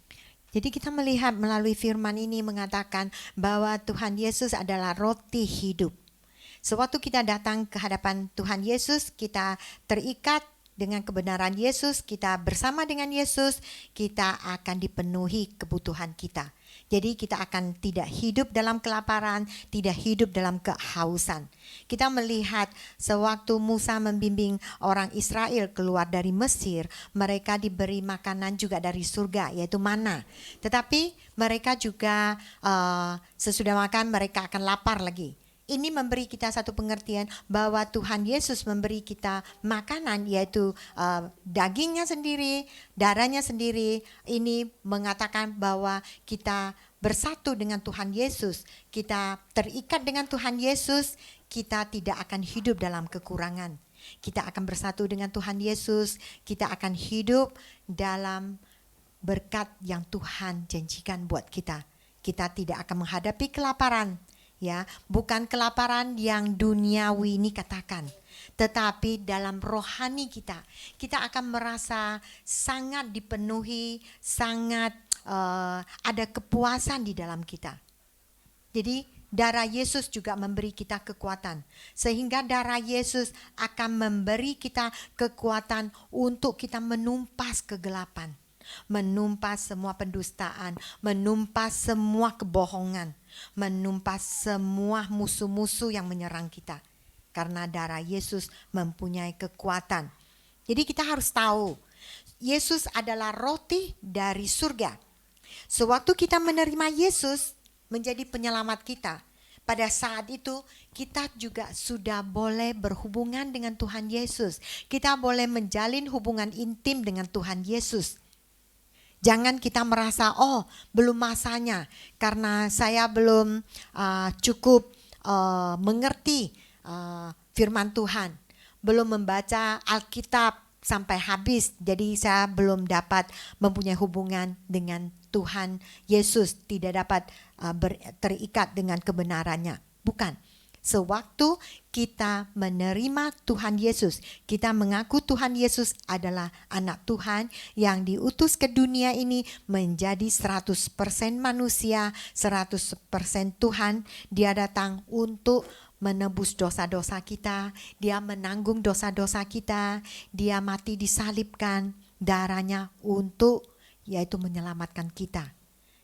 Jadi kita melihat melalui firman ini mengatakan bahwa Tuhan Yesus adalah roti hidup. Sewaktu kita datang ke hadapan Tuhan Yesus, kita terikat dengan kebenaran Yesus, kita bersama dengan Yesus, kita akan dipenuhi kebutuhan kita. Jadi kita akan tidak hidup dalam kelaparan, tidak hidup dalam kehausan. Kita melihat sewaktu Musa membimbing orang Israel keluar dari Mesir, mereka diberi makanan juga dari surga, yaitu mana. Tetapi mereka juga sesudah makan mereka akan lapar lagi. Ini memberi kita satu pengertian bahwa Tuhan Yesus memberi kita makanan, yaitu dagingnya sendiri, darahnya sendiri. Ini mengatakan bahwa kita bersatu dengan Tuhan Yesus, kita terikat dengan Tuhan Yesus, kita tidak akan hidup dalam kekurangan. Kita akan bersatu dengan Tuhan Yesus, kita akan hidup dalam berkat yang Tuhan janjikan buat kita. Kita tidak akan menghadapi kelaparan. Ya, bukan kelaparan yang duniawi ini katakan, tetapi dalam rohani kita akan merasa sangat dipenuhi, sangat ada kepuasan di dalam kita. Jadi darah Yesus juga memberi kita kekuatan, sehingga darah Yesus akan memberi kita kekuatan untuk kita menumpas kegelapan, menumpas semua pendustaan, menumpas semua kebohongan, menumpas semua musuh-musuh yang menyerang kita. Karena darah Yesus mempunyai kekuatan. Jadi kita harus tahu, Yesus adalah roti dari surga. Sewaktu kita menerima Yesus menjadi penyelamat kita, pada saat itu kita juga sudah boleh berhubungan dengan Tuhan Yesus. Kita boleh menjalin hubungan intim dengan Tuhan Yesus. Jangan kita merasa, oh belum masanya karena saya belum cukup mengerti firman Tuhan. Belum membaca Alkitab sampai habis, jadi saya belum dapat mempunyai hubungan dengan Tuhan Yesus, tidak dapat terikat dengan kebenarannya. Bukan. Sewaktu kita menerima Tuhan Yesus, kita mengaku Tuhan Yesus adalah anak Tuhan yang diutus ke dunia ini menjadi 100% manusia, 100% Tuhan. Dia datang untuk menebus dosa-dosa kita, dia menanggung dosa-dosa kita, dia mati disalibkan, darahnya untuk yaitu menyelamatkan kita.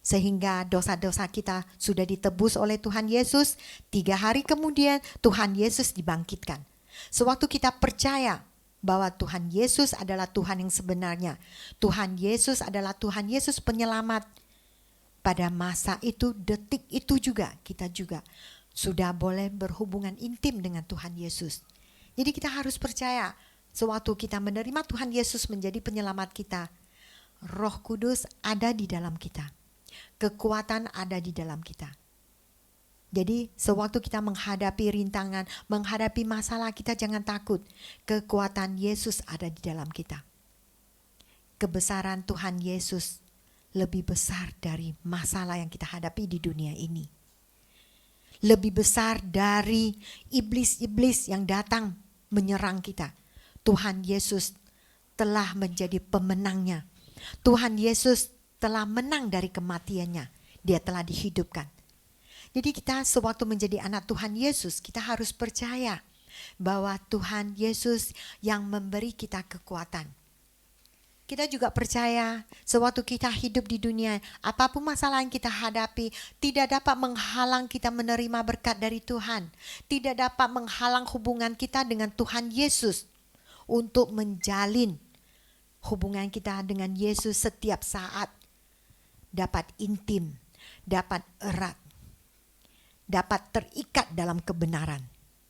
Sehingga dosa-dosa kita sudah ditebus oleh Tuhan Yesus. 3 hari kemudian Tuhan Yesus dibangkitkan. Sewaktu kita percaya bahwa Tuhan Yesus adalah Tuhan yang sebenarnya, Tuhan Yesus adalah Tuhan Yesus penyelamat, pada masa itu, detik itu juga kita juga sudah boleh berhubungan intim dengan Tuhan Yesus. Jadi kita harus percaya, sewaktu kita menerima Tuhan Yesus menjadi penyelamat kita, Roh Kudus ada di dalam kita. Kekuatan ada di dalam kita. Jadi sewaktu kita menghadapi rintangan, menghadapi masalah, kita jangan takut. Kekuatan Yesus ada di dalam kita. Kebesaran Tuhan Yesus lebih besar dari masalah yang kita hadapi di dunia ini. Lebih besar dari iblis-iblis yang datang menyerang kita. Tuhan Yesus telah menjadi pemenangnya. Tuhan Yesus telah menang dari kematiannya. Dia telah dihidupkan. Jadi kita sewaktu menjadi anak Tuhan Yesus, kita harus percaya bahwa Tuhan Yesus yang memberi kita kekuatan. Kita juga percaya sewaktu kita hidup di dunia, apapun masalah yang kita hadapi, tidak dapat menghalang kita menerima berkat dari Tuhan. Tidak dapat menghalang hubungan kita dengan Tuhan Yesus untuk menjalin hubungan kita dengan Yesus setiap saat. Dapat intim, dapat erat, dapat terikat dalam kebenaran.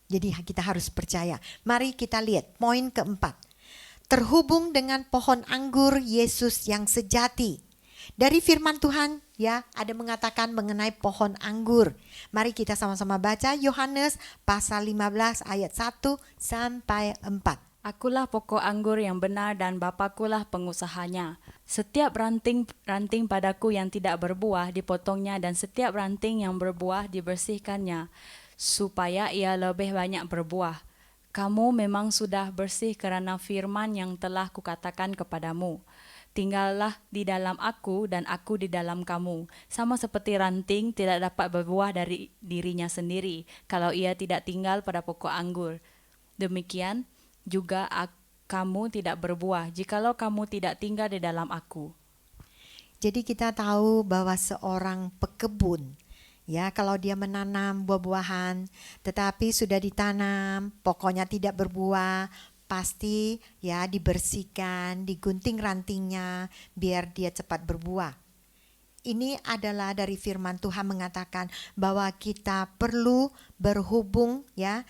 Jadi kita harus percaya. Mari kita lihat poin keempat. Terhubung dengan pohon anggur Yesus yang sejati. Dari firman Tuhan ya ada mengatakan mengenai pohon anggur. Mari kita sama-sama baca Yohanes pasal 15 ayat 1 sampai 4. Akulah pokok anggur yang benar dan Bapakulah pengusahanya. Setiap ranting padaku yang tidak berbuah dipotongnya dan setiap ranting yang berbuah dibersihkannya, supaya ia lebih banyak berbuah. Kamu memang sudah bersih kerana firman yang telah kukatakan kepadamu. Tinggallah di dalam aku dan aku di dalam kamu. Sama seperti ranting tidak dapat berbuah dari dirinya sendiri kalau ia tidak tinggal pada pokok anggur. Demikian juga kamu tidak berbuah jikalau kamu tidak tinggal di dalam aku. Jadi kita tahu bahwa seorang pekebun, ya kalau dia menanam buah-buahan tetapi sudah ditanam pokoknya tidak berbuah, pasti ya dibersihkan, digunting rantingnya biar dia cepat berbuah. Ini adalah dari firman Tuhan mengatakan bahwa kita perlu berhubung ya,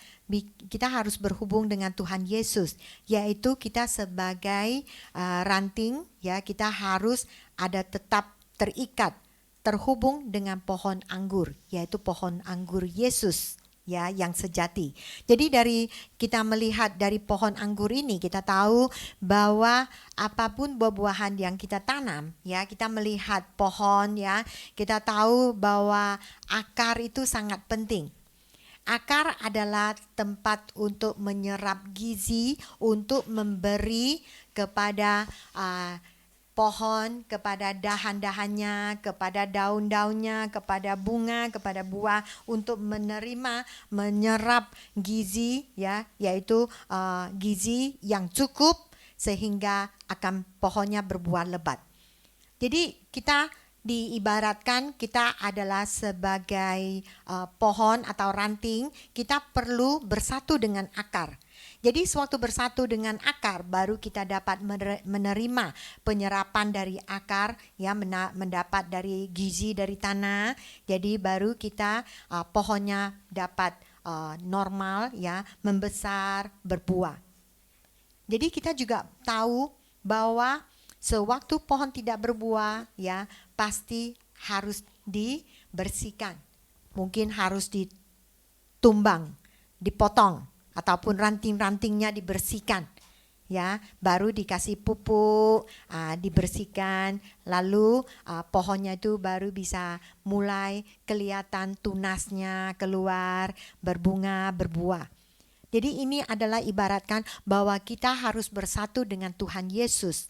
kita harus berhubung dengan Tuhan Yesus, yaitu kita sebagai ranting ya, kita harus ada tetap terikat, terhubung dengan pohon anggur, yaitu pohon anggur Yesus ya yang sejati. Jadi dari kita melihat dari pohon anggur ini kita tahu bahwa apapun buah-buahan yang kita tanam ya, kita melihat pohon ya, kita tahu bahwa akar itu sangat penting. Akar adalah tempat untuk menyerap gizi, untuk memberi kepada pohon, kepada dahan-dahannya, kepada daun-daunnya, kepada bunga, kepada buah untuk menyerap gizi ya, yaitu gizi yang cukup sehingga akan pohonnya berbuah lebat. Jadi kita diibaratkan kita adalah sebagai pohon atau ranting, kita perlu bersatu dengan akar. Jadi sewaktu bersatu dengan akar baru kita dapat menerima penyerapan dari akar ya, mendapat dari gizi dari tanah. Jadi baru kita pohonnya dapat normal ya, membesar, berbuah. Jadi kita juga tahu bahwa sewaktu pohon tidak berbuah ya pasti harus dibersihkan. Mungkin harus ditumbang, dipotong ataupun ranting-rantingnya dibersihkan ya, baru dikasih pupuk, dibersihkan, lalu pohonnya itu baru bisa mulai kelihatan tunasnya keluar, berbunga, berbuah. Jadi ini adalah ibaratkan bahwa kita harus bersatu dengan Tuhan Yesus,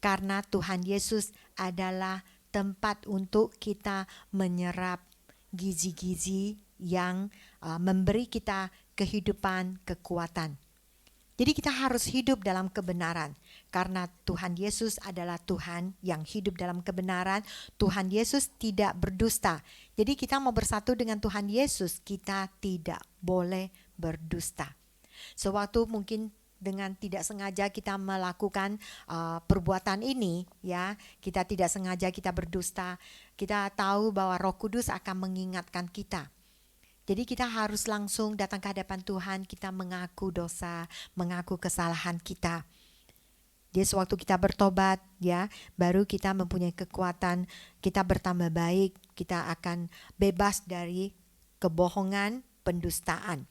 karena Tuhan Yesus adalah tempat untuk kita menyerap gizi-gizi yang memberi kita kehidupan, kekuatan. Jadi kita harus hidup dalam kebenaran karena Tuhan Yesus adalah Tuhan yang hidup dalam kebenaran. Tuhan Yesus tidak berdusta. Jadi kita mau bersatu dengan Tuhan Yesus, kita tidak boleh berdusta. Sewaktu mungkin dengan tidak sengaja kita melakukan perbuatan ini ya, kita tidak sengaja kita berdusta, kita tahu bahwa Roh Kudus akan mengingatkan kita. Jadi kita harus langsung datang ke hadapan Tuhan, kita mengaku dosa, mengaku kesalahan kita. Jadi sewaktu kita bertobat ya, baru kita mempunyai kekuatan, kita bertambah baik, kita akan bebas dari kebohongan, pendustaan.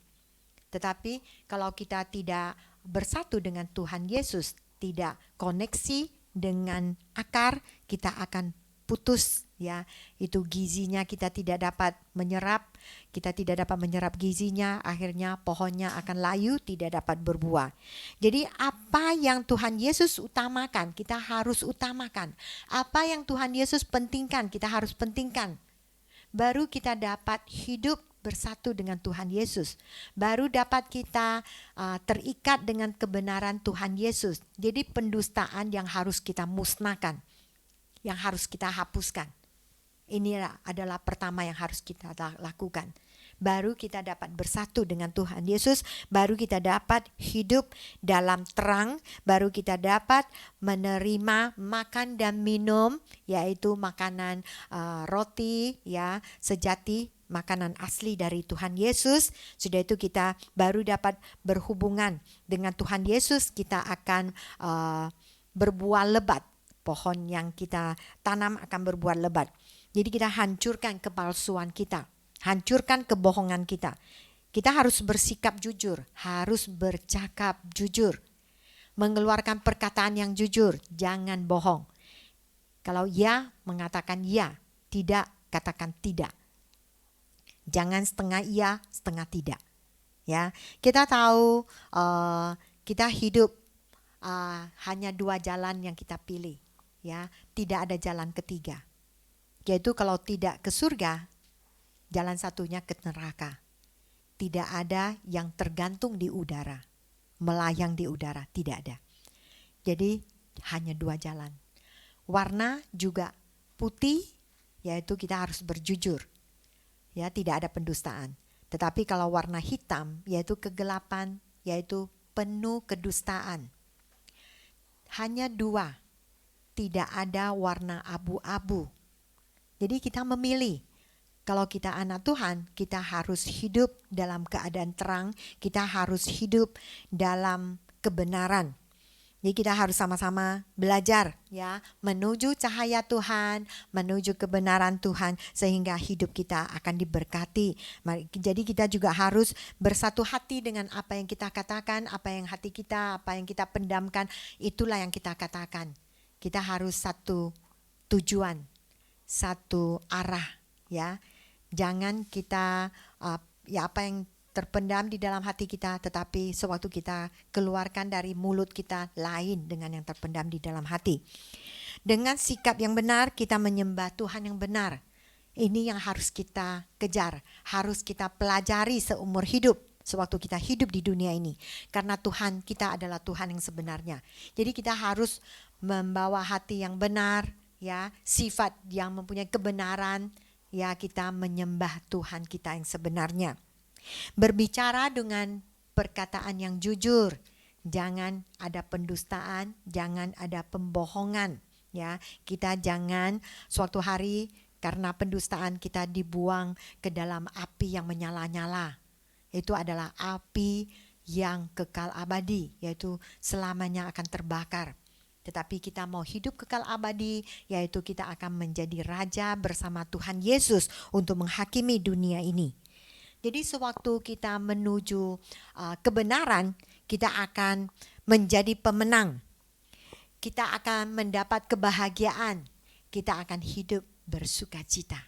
Tetapi kalau kita tidak bersatu dengan Tuhan Yesus, tidak koneksi dengan akar, kita akan putus ya, itu gizinya kita tidak dapat menyerap, kita tidak dapat menyerap gizinya, akhirnya pohonnya akan layu, tidak dapat berbuah. Jadi apa yang Tuhan Yesus utamakan, kita harus utamakan. Apa yang Tuhan Yesus pentingkan, kita harus pentingkan. Baru kita dapat hidup bersatu dengan Tuhan Yesus. Baru dapat kita terikat dengan kebenaran Tuhan Yesus. Jadi pendustaan yang harus kita musnahkan, yang harus kita hapuskan. Ini adalah pertama yang harus kita lakukan. Baru kita dapat bersatu dengan Tuhan Yesus, baru kita dapat hidup dalam terang, baru kita dapat menerima makan dan minum, yaitu makanan roti ya sejati, makanan asli dari Tuhan Yesus. Sudah itu kita baru dapat berhubungan dengan Tuhan Yesus, kita akan berbuah lebat. Pohon yang kita tanam akan berbuah lebat. Jadi kita hancurkan kepalsuan kita, hancurkan kebohongan kita. Kita harus bersikap jujur, harus bercakap jujur, mengeluarkan perkataan yang jujur, jangan bohong. Kalau ya, mengatakan ya, tidak, katakan tidak. Jangan setengah iya, setengah tidak. Ya, kita tahu kita hidup hanya 2 jalan yang kita pilih. Ya, tidak ada jalan ketiga. Yaitu kalau tidak ke surga, jalan satunya ke neraka. Tidak ada yang tergantung di udara, melayang di udara, tidak ada. Jadi hanya 2 jalan. Warna juga putih, yaitu kita harus berjujur. Ya, tidak ada pendustaan. Tetapi kalau warna hitam, yaitu kegelapan, yaitu penuh kedustaan. Hanya 2, tidak ada warna abu-abu. Jadi kita memilih. Kalau kita anak Tuhan, kita harus hidup dalam keadaan terang, kita harus hidup dalam kebenaran. Jadi kita harus sama-sama belajar ya, menuju cahaya Tuhan, menuju kebenaran Tuhan sehingga hidup kita akan diberkati. Jadi kita juga harus bersatu hati dengan apa yang kita katakan, apa yang hati kita, apa yang kita pendamkan, itulah yang kita katakan. Kita harus satu tujuan, satu arah ya. Jangan kita ya apa yang terpendam di dalam hati kita, tetapi sewaktu kita keluarkan dari mulut kita lain dengan yang terpendam di dalam hati. Dengan sikap yang benar kita menyembah Tuhan yang benar. Ini yang harus kita kejar, harus kita pelajari seumur hidup sewaktu kita hidup di dunia ini. Karena Tuhan kita adalah Tuhan yang sebenarnya. Jadi kita harus membawa hati yang benar, ya, sifat yang mempunyai kebenaran, ya, kita menyembah Tuhan kita yang sebenarnya. Berbicara dengan perkataan yang jujur, jangan ada pendustaan, jangan ada pembohongan, ya. Kita jangan suatu hari karena pendustaan kita dibuang ke dalam api yang menyala-nyala. Itu adalah api yang kekal abadi, yaitu selamanya akan terbakar. Tetapi kita mau hidup kekal abadi, yaitu kita akan menjadi raja bersama Tuhan Yesus untuk menghakimi dunia ini. Jadi sewaktu kita menuju kebenaran, kita akan menjadi pemenang. Kita akan mendapat kebahagiaan. Kita akan hidup bersukacita.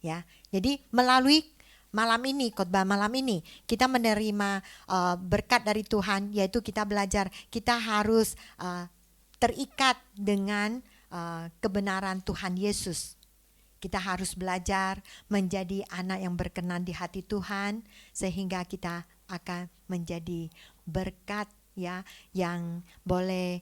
Ya, jadi melalui malam ini, khotbah malam ini, kita menerima berkat dari Tuhan, yaitu kita belajar, kita harus terikat dengan kebenaran Tuhan Yesus. Kita harus belajar menjadi anak yang berkenan di hati Tuhan sehingga kita akan menjadi berkat ya yang boleh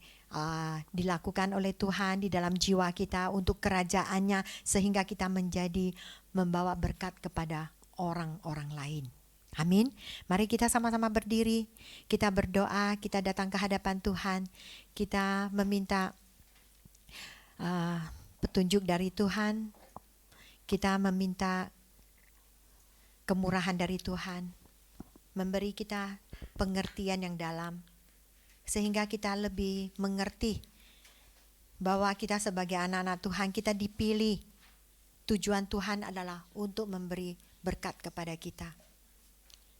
dilakukan oleh Tuhan di dalam jiwa kita untuk kerajaannya sehingga kita menjadi membawa berkat kepada orang-orang lain. Amin. Mari kita sama-sama berdiri, kita berdoa, kita datang ke hadapan Tuhan, kita meminta petunjuk dari Tuhan. Kita meminta kemurahan dari Tuhan, memberi kita pengertian yang dalam, sehingga kita lebih mengerti bahwa kita sebagai anak-anak Tuhan, kita dipilih. Tujuan Tuhan adalah untuk memberi berkat kepada kita.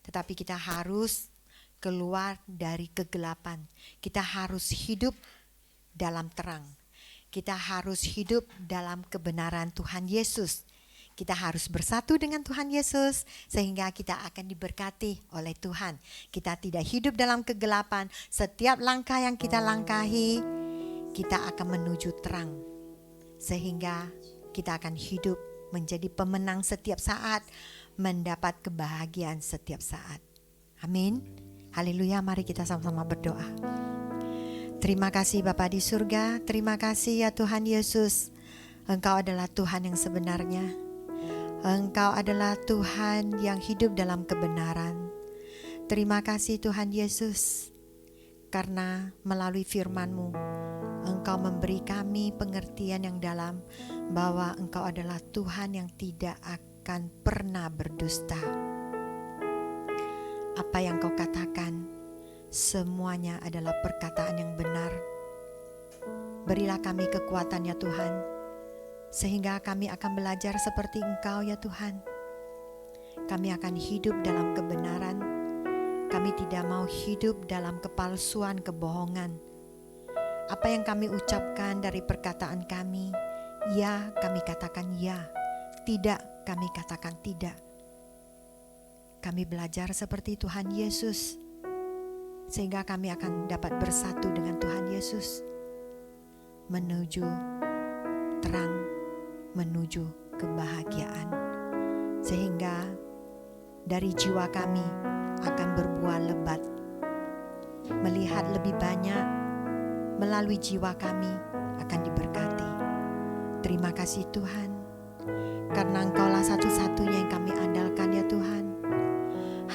Tetapi kita harus keluar dari kegelapan. Kita harus hidup dalam terang. Kita harus hidup dalam kebenaran Tuhan Yesus. Kita harus bersatu dengan Tuhan Yesus sehingga kita akan diberkati oleh Tuhan. Kita tidak hidup dalam kegelapan. Setiap langkah yang kita langkahi, kita akan menuju terang. Sehingga kita akan hidup menjadi pemenang setiap saat, mendapat kebahagiaan setiap saat. Amin. Haleluya, mari kita sama-sama berdoa. Terima kasih Bapa di surga, terima kasih ya Tuhan Yesus. Engkau adalah Tuhan yang sebenarnya. Engkau adalah Tuhan yang hidup dalam kebenaran. Terima kasih Tuhan Yesus, karena melalui firman-Mu, Engkau memberi kami pengertian yang dalam bahwa Engkau adalah Tuhan yang tidak akan pernah berdusta. Apa yang Kau katakan, semuanya adalah perkataan yang benar. Berilah kami kekuatan ya Tuhan, sehingga kami akan belajar seperti Engkau ya Tuhan. Kami akan hidup dalam kebenaran. Kami tidak mau hidup dalam kepalsuan, kebohongan. Apa yang kami ucapkan dari perkataan kami, ya kami katakan ya, tidak kami katakan tidak. Kami belajar seperti Tuhan Yesus, sehingga kami akan dapat bersatu dengan Tuhan Yesus, menuju terang, menuju kebahagiaan, sehingga dari jiwa kami akan berbuah lebat, melihat lebih banyak melalui jiwa kami akan diberkati. Terima kasih Tuhan, karena Engkaulah satu-satunya yang kami andalkan ya Tuhan.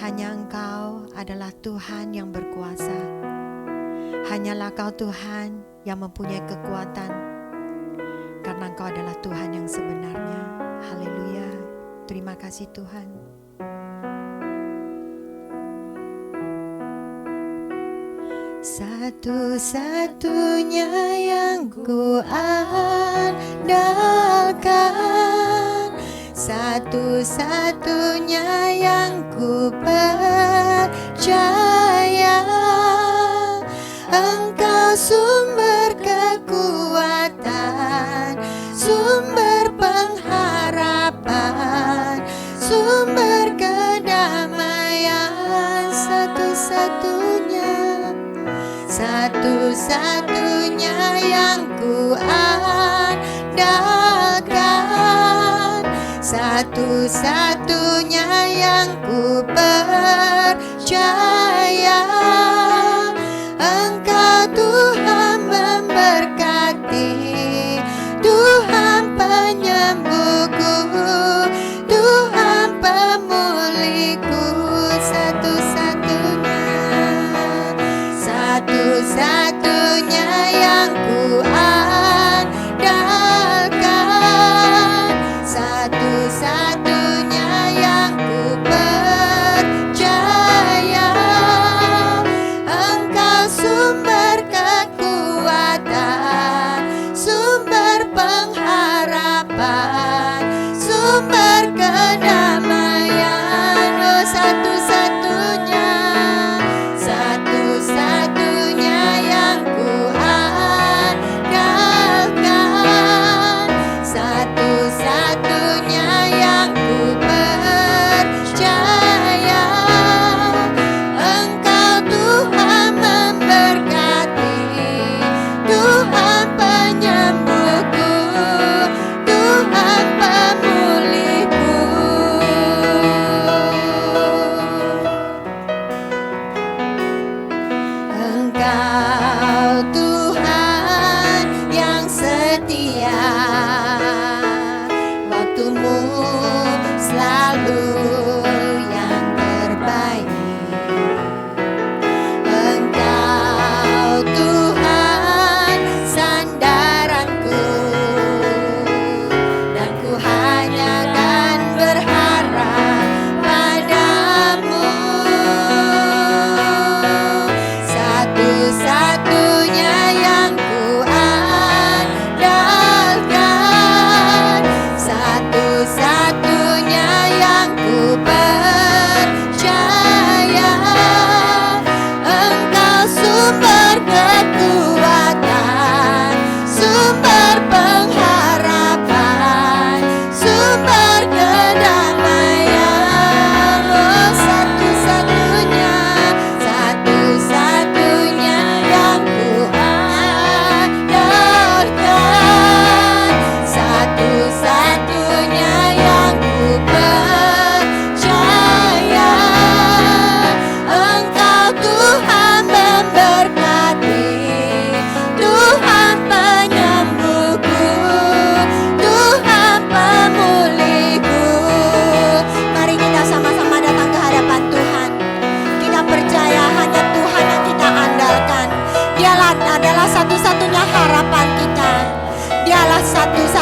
Hanya Engkau adalah Tuhan yang berkuasa. Hanyalah Kau Tuhan yang mempunyai kekuatan, karena Engkau adalah Tuhan yang sebenarnya. Haleluya. Terima kasih Tuhan. Satu-satunya yang ku andalkan, satu-satunya yang ku percaya, Engkau sumber kekuatan, sumber pengharapan, sumber kedamaian, satu-satunya yang ku andalkan, satu-satunya yang ku percaya, Engkau Tuhan memberkati, Tuhan penyembuhku, Tuhan pemulihku, satu-satunya yang ku andalkan, satu-satunya yang ku percaya,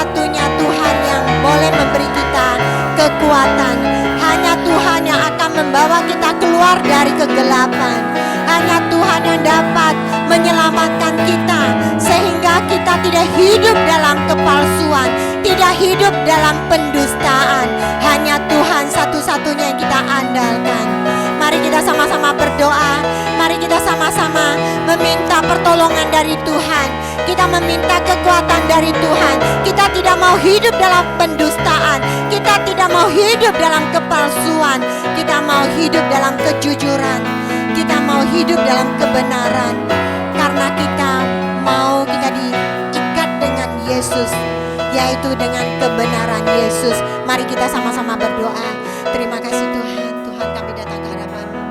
satu-satunya Tuhan yang boleh memberi kita kekuatan. Hanya Tuhan yang akan membawa kita keluar dari kegelapan. Hanya Tuhan yang dapat menyelamatkan kita sehingga kita tidak hidup dalam kepalsuan, tidak hidup dalam pendustaan. Hanya Tuhan satu-satunya yang kita andalkan. Mari kita sama-sama berdoa. Mari kita sama-sama meminta pertolongan dari Tuhan. Kita meminta kekuatan dari Tuhan. Kita tidak mau hidup dalam pendustaan. Kita tidak mau hidup dalam kepalsuan. Kita mau hidup dalam kejujuran. Kita mau hidup dalam kebenaran. Karena kita diikat dengan Yesus, yaitu dengan kebenaran Yesus. Mari kita sama-sama berdoa. Terima kasih Tuhan. Tuhan, kami datang ke hadapan-Mu.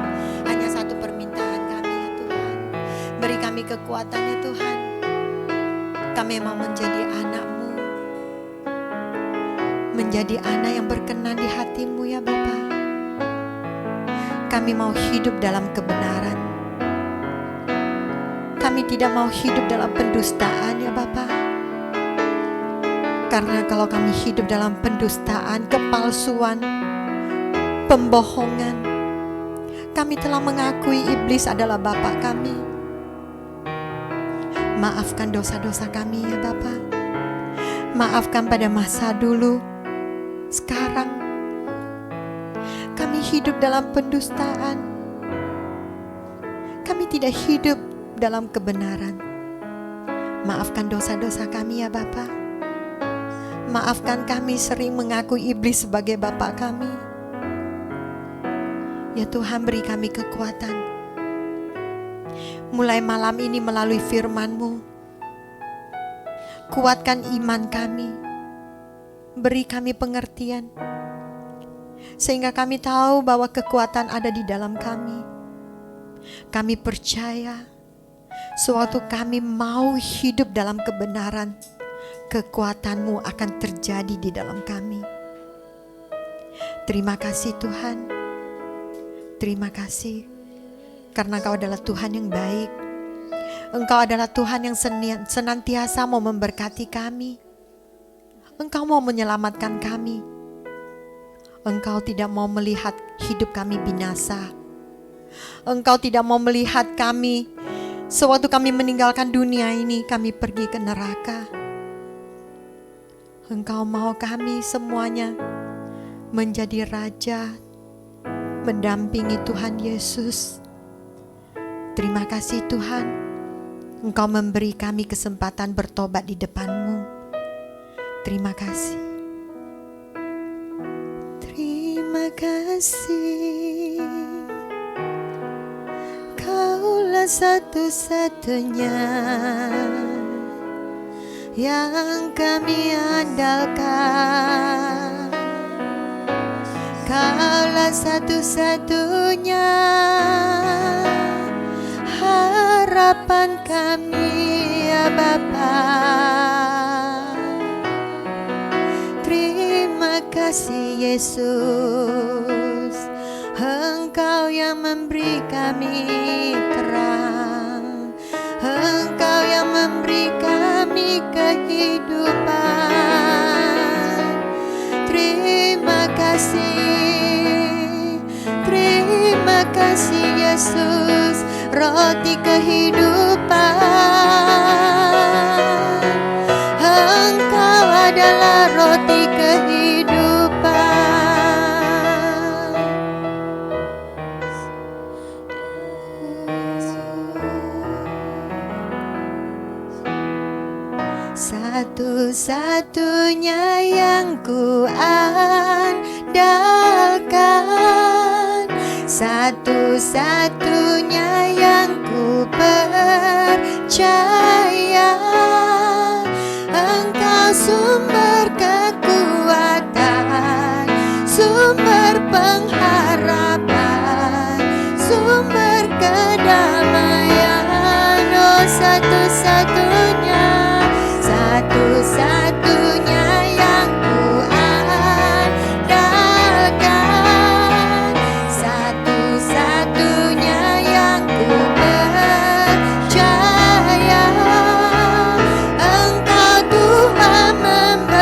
Hanya satu permintaan kami ya Tuhan. Beri kami kekuatan ya Tuhan. Kami mau menjadi anak-Mu, menjadi anak yang berkenan di hati-Mu ya Bapa. Kami mau hidup dalam kebenaran. Kami tidak mau hidup dalam pendustaan ya Bapa. Karena kalau kami hidup dalam pendustaan, kepalsuan, pembohongan, kami telah mengakui iblis adalah Bapa kami. Maafkan dosa-dosa kami ya Bapa. Maafkan pada masa dulu. Sekarang kami hidup dalam pendustaan. Kami tidak hidup dalam kebenaran. Maafkan dosa-dosa kami ya Bapa. Maafkan kami sering mengakui iblis sebagai Bapa kami. Ya Tuhan, beri kami kekuatan. Mulai malam ini melalui firman-Mu, kuatkan iman kami. Beri kami pengertian. Sehingga kami tahu bahwa kekuatan ada di dalam kami. Kami percaya sewaktu kami mau hidup dalam kebenaran, kekuatan-Mu akan terjadi di dalam kami. Terima kasih Tuhan. Terima kasih karena Engkau adalah Tuhan yang baik. Engkau adalah Tuhan yang senantiasa mau memberkati kami. Engkau mau menyelamatkan kami. Engkau tidak mau melihat hidup kami binasa. Engkau tidak mau melihat kami sewaktu kami meninggalkan dunia ini, kami pergi ke neraka. Engkau mau kami semuanya menjadi raja, mendampingi Tuhan Yesus. Terima kasih Tuhan, Engkau memberi kami kesempatan bertobat di depan-Mu. Terima kasih. Terima kasih. Kaulah satu-satunya yang kami andalkan. Kaulah satu-satunya harapan kami ya Bapa. Terima kasih Yesus, Engkau yang memberi kami terang, Engkau yang memberi kami kehidupan. Terima terima kasih Yesus, roti kehidupan. Engkau adalah roti kehidupan. Satu-satunya yang ku andalkan, satu-satunya yang ku percaya. Engkau sumber kekuatan, sumber pengharapan, sumber kedamaian. Oh, satu-satunya yang ku andalkan, satu-satunya yang ku percaya. Engkau Tuhan memberi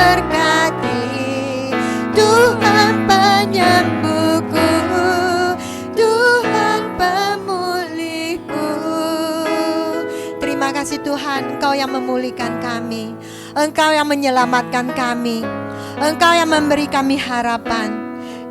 yang memulihkan kami, Engkau yang menyelamatkan kami, Engkau yang memberi kami harapan.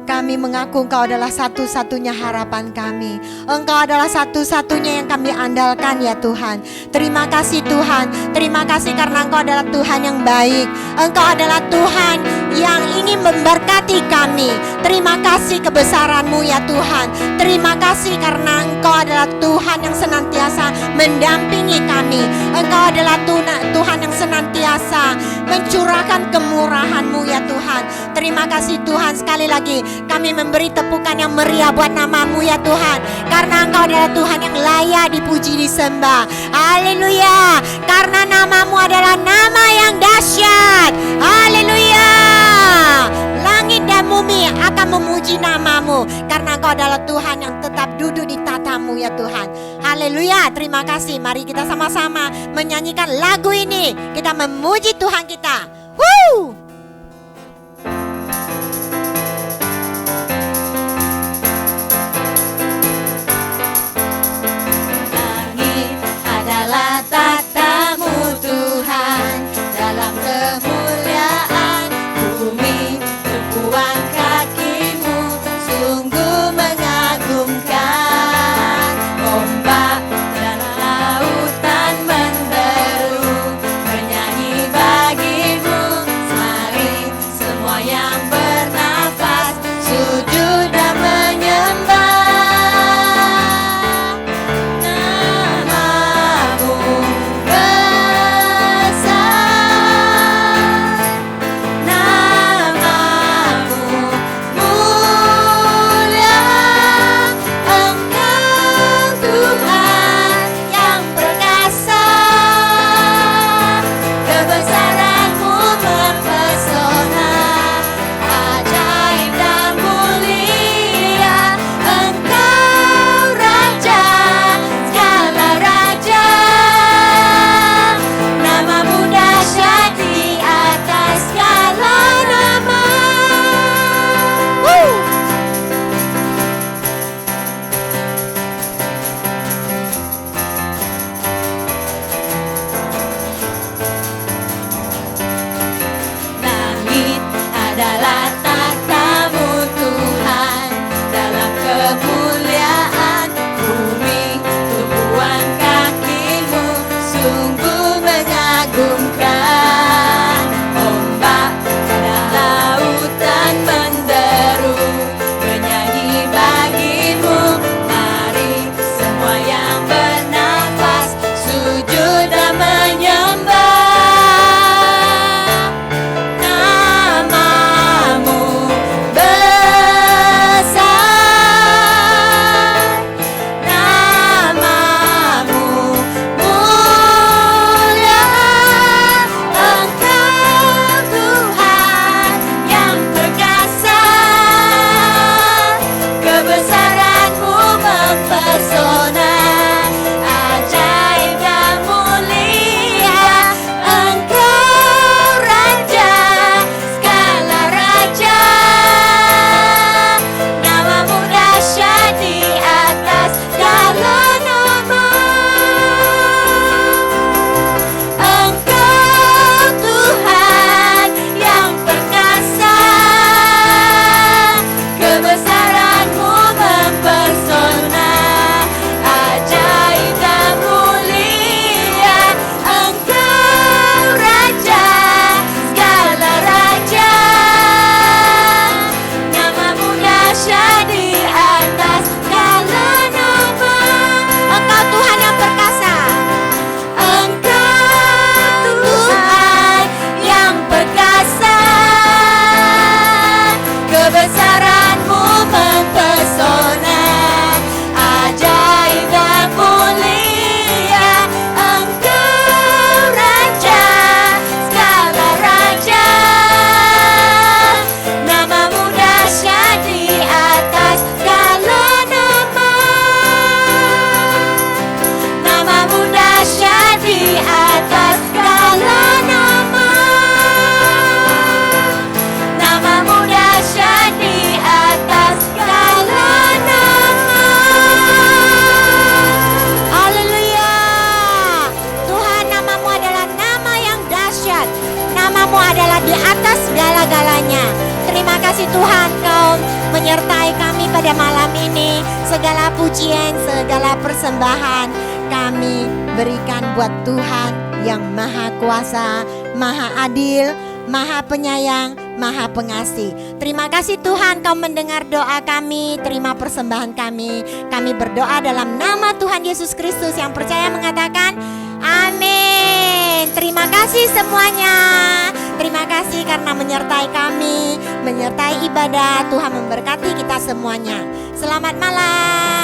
Kami mengaku Engkau adalah satu-satunya harapan kami. Engkau adalah satu-satunya yang kami andalkan ya Tuhan. Terima kasih Tuhan. Terima kasih karena Engkau adalah Tuhan yang baik. Engkau adalah Tuhan yang ingin memberkati kami. Terima kasih kebesaran-Mu ya Tuhan. Terima kasih karena Engkau adalah Tuhan yang senantiasa mendampingi kami. Engkau adalah Tuhan yang senantiasa mencurahkan kemurahan-Mu ya Tuhan. Terima kasih Tuhan. Sekali lagi kami memberi tepukan yang meriah buat nama-Mu ya Tuhan. Karena Engkau adalah Tuhan yang layak dipuji disembah. Haleluya. Karena nama-Mu adalah nama yang dahsyat. Haleluya. Langit dan bumi akan memuji nama-Mu. Karena Engkau adalah Tuhan yang tetap duduk di tatamu ya Tuhan. Haleluya. Terima kasih. Mari kita sama-sama menyanyikan lagu ini. Kita memuji Tuhan kita. Woo! Tatamu Tuhan dalam kemuliaan, bumi tumpuan kaki-Mu sungguh mengagumkan. Ombak dan lautan menderu, bernyanyi bagi-Mu. menyertai kami pada malam ini. Segala pujian, segala persembahan kami berikan buat Tuhan yang Maha Kuasa, Maha Adil, Maha Penyayang, Maha Pengasih. Terima kasih Tuhan, Kau mendengar doa kami, terima persembahan kami. Kami berdoa dalam nama Tuhan Yesus Kristus yang percaya mengatakan amin. Terima kasih semuanya. Terima kasih karena menyertai kami, menyertai ibadah. Tuhan memberkati kita semuanya. Selamat malam.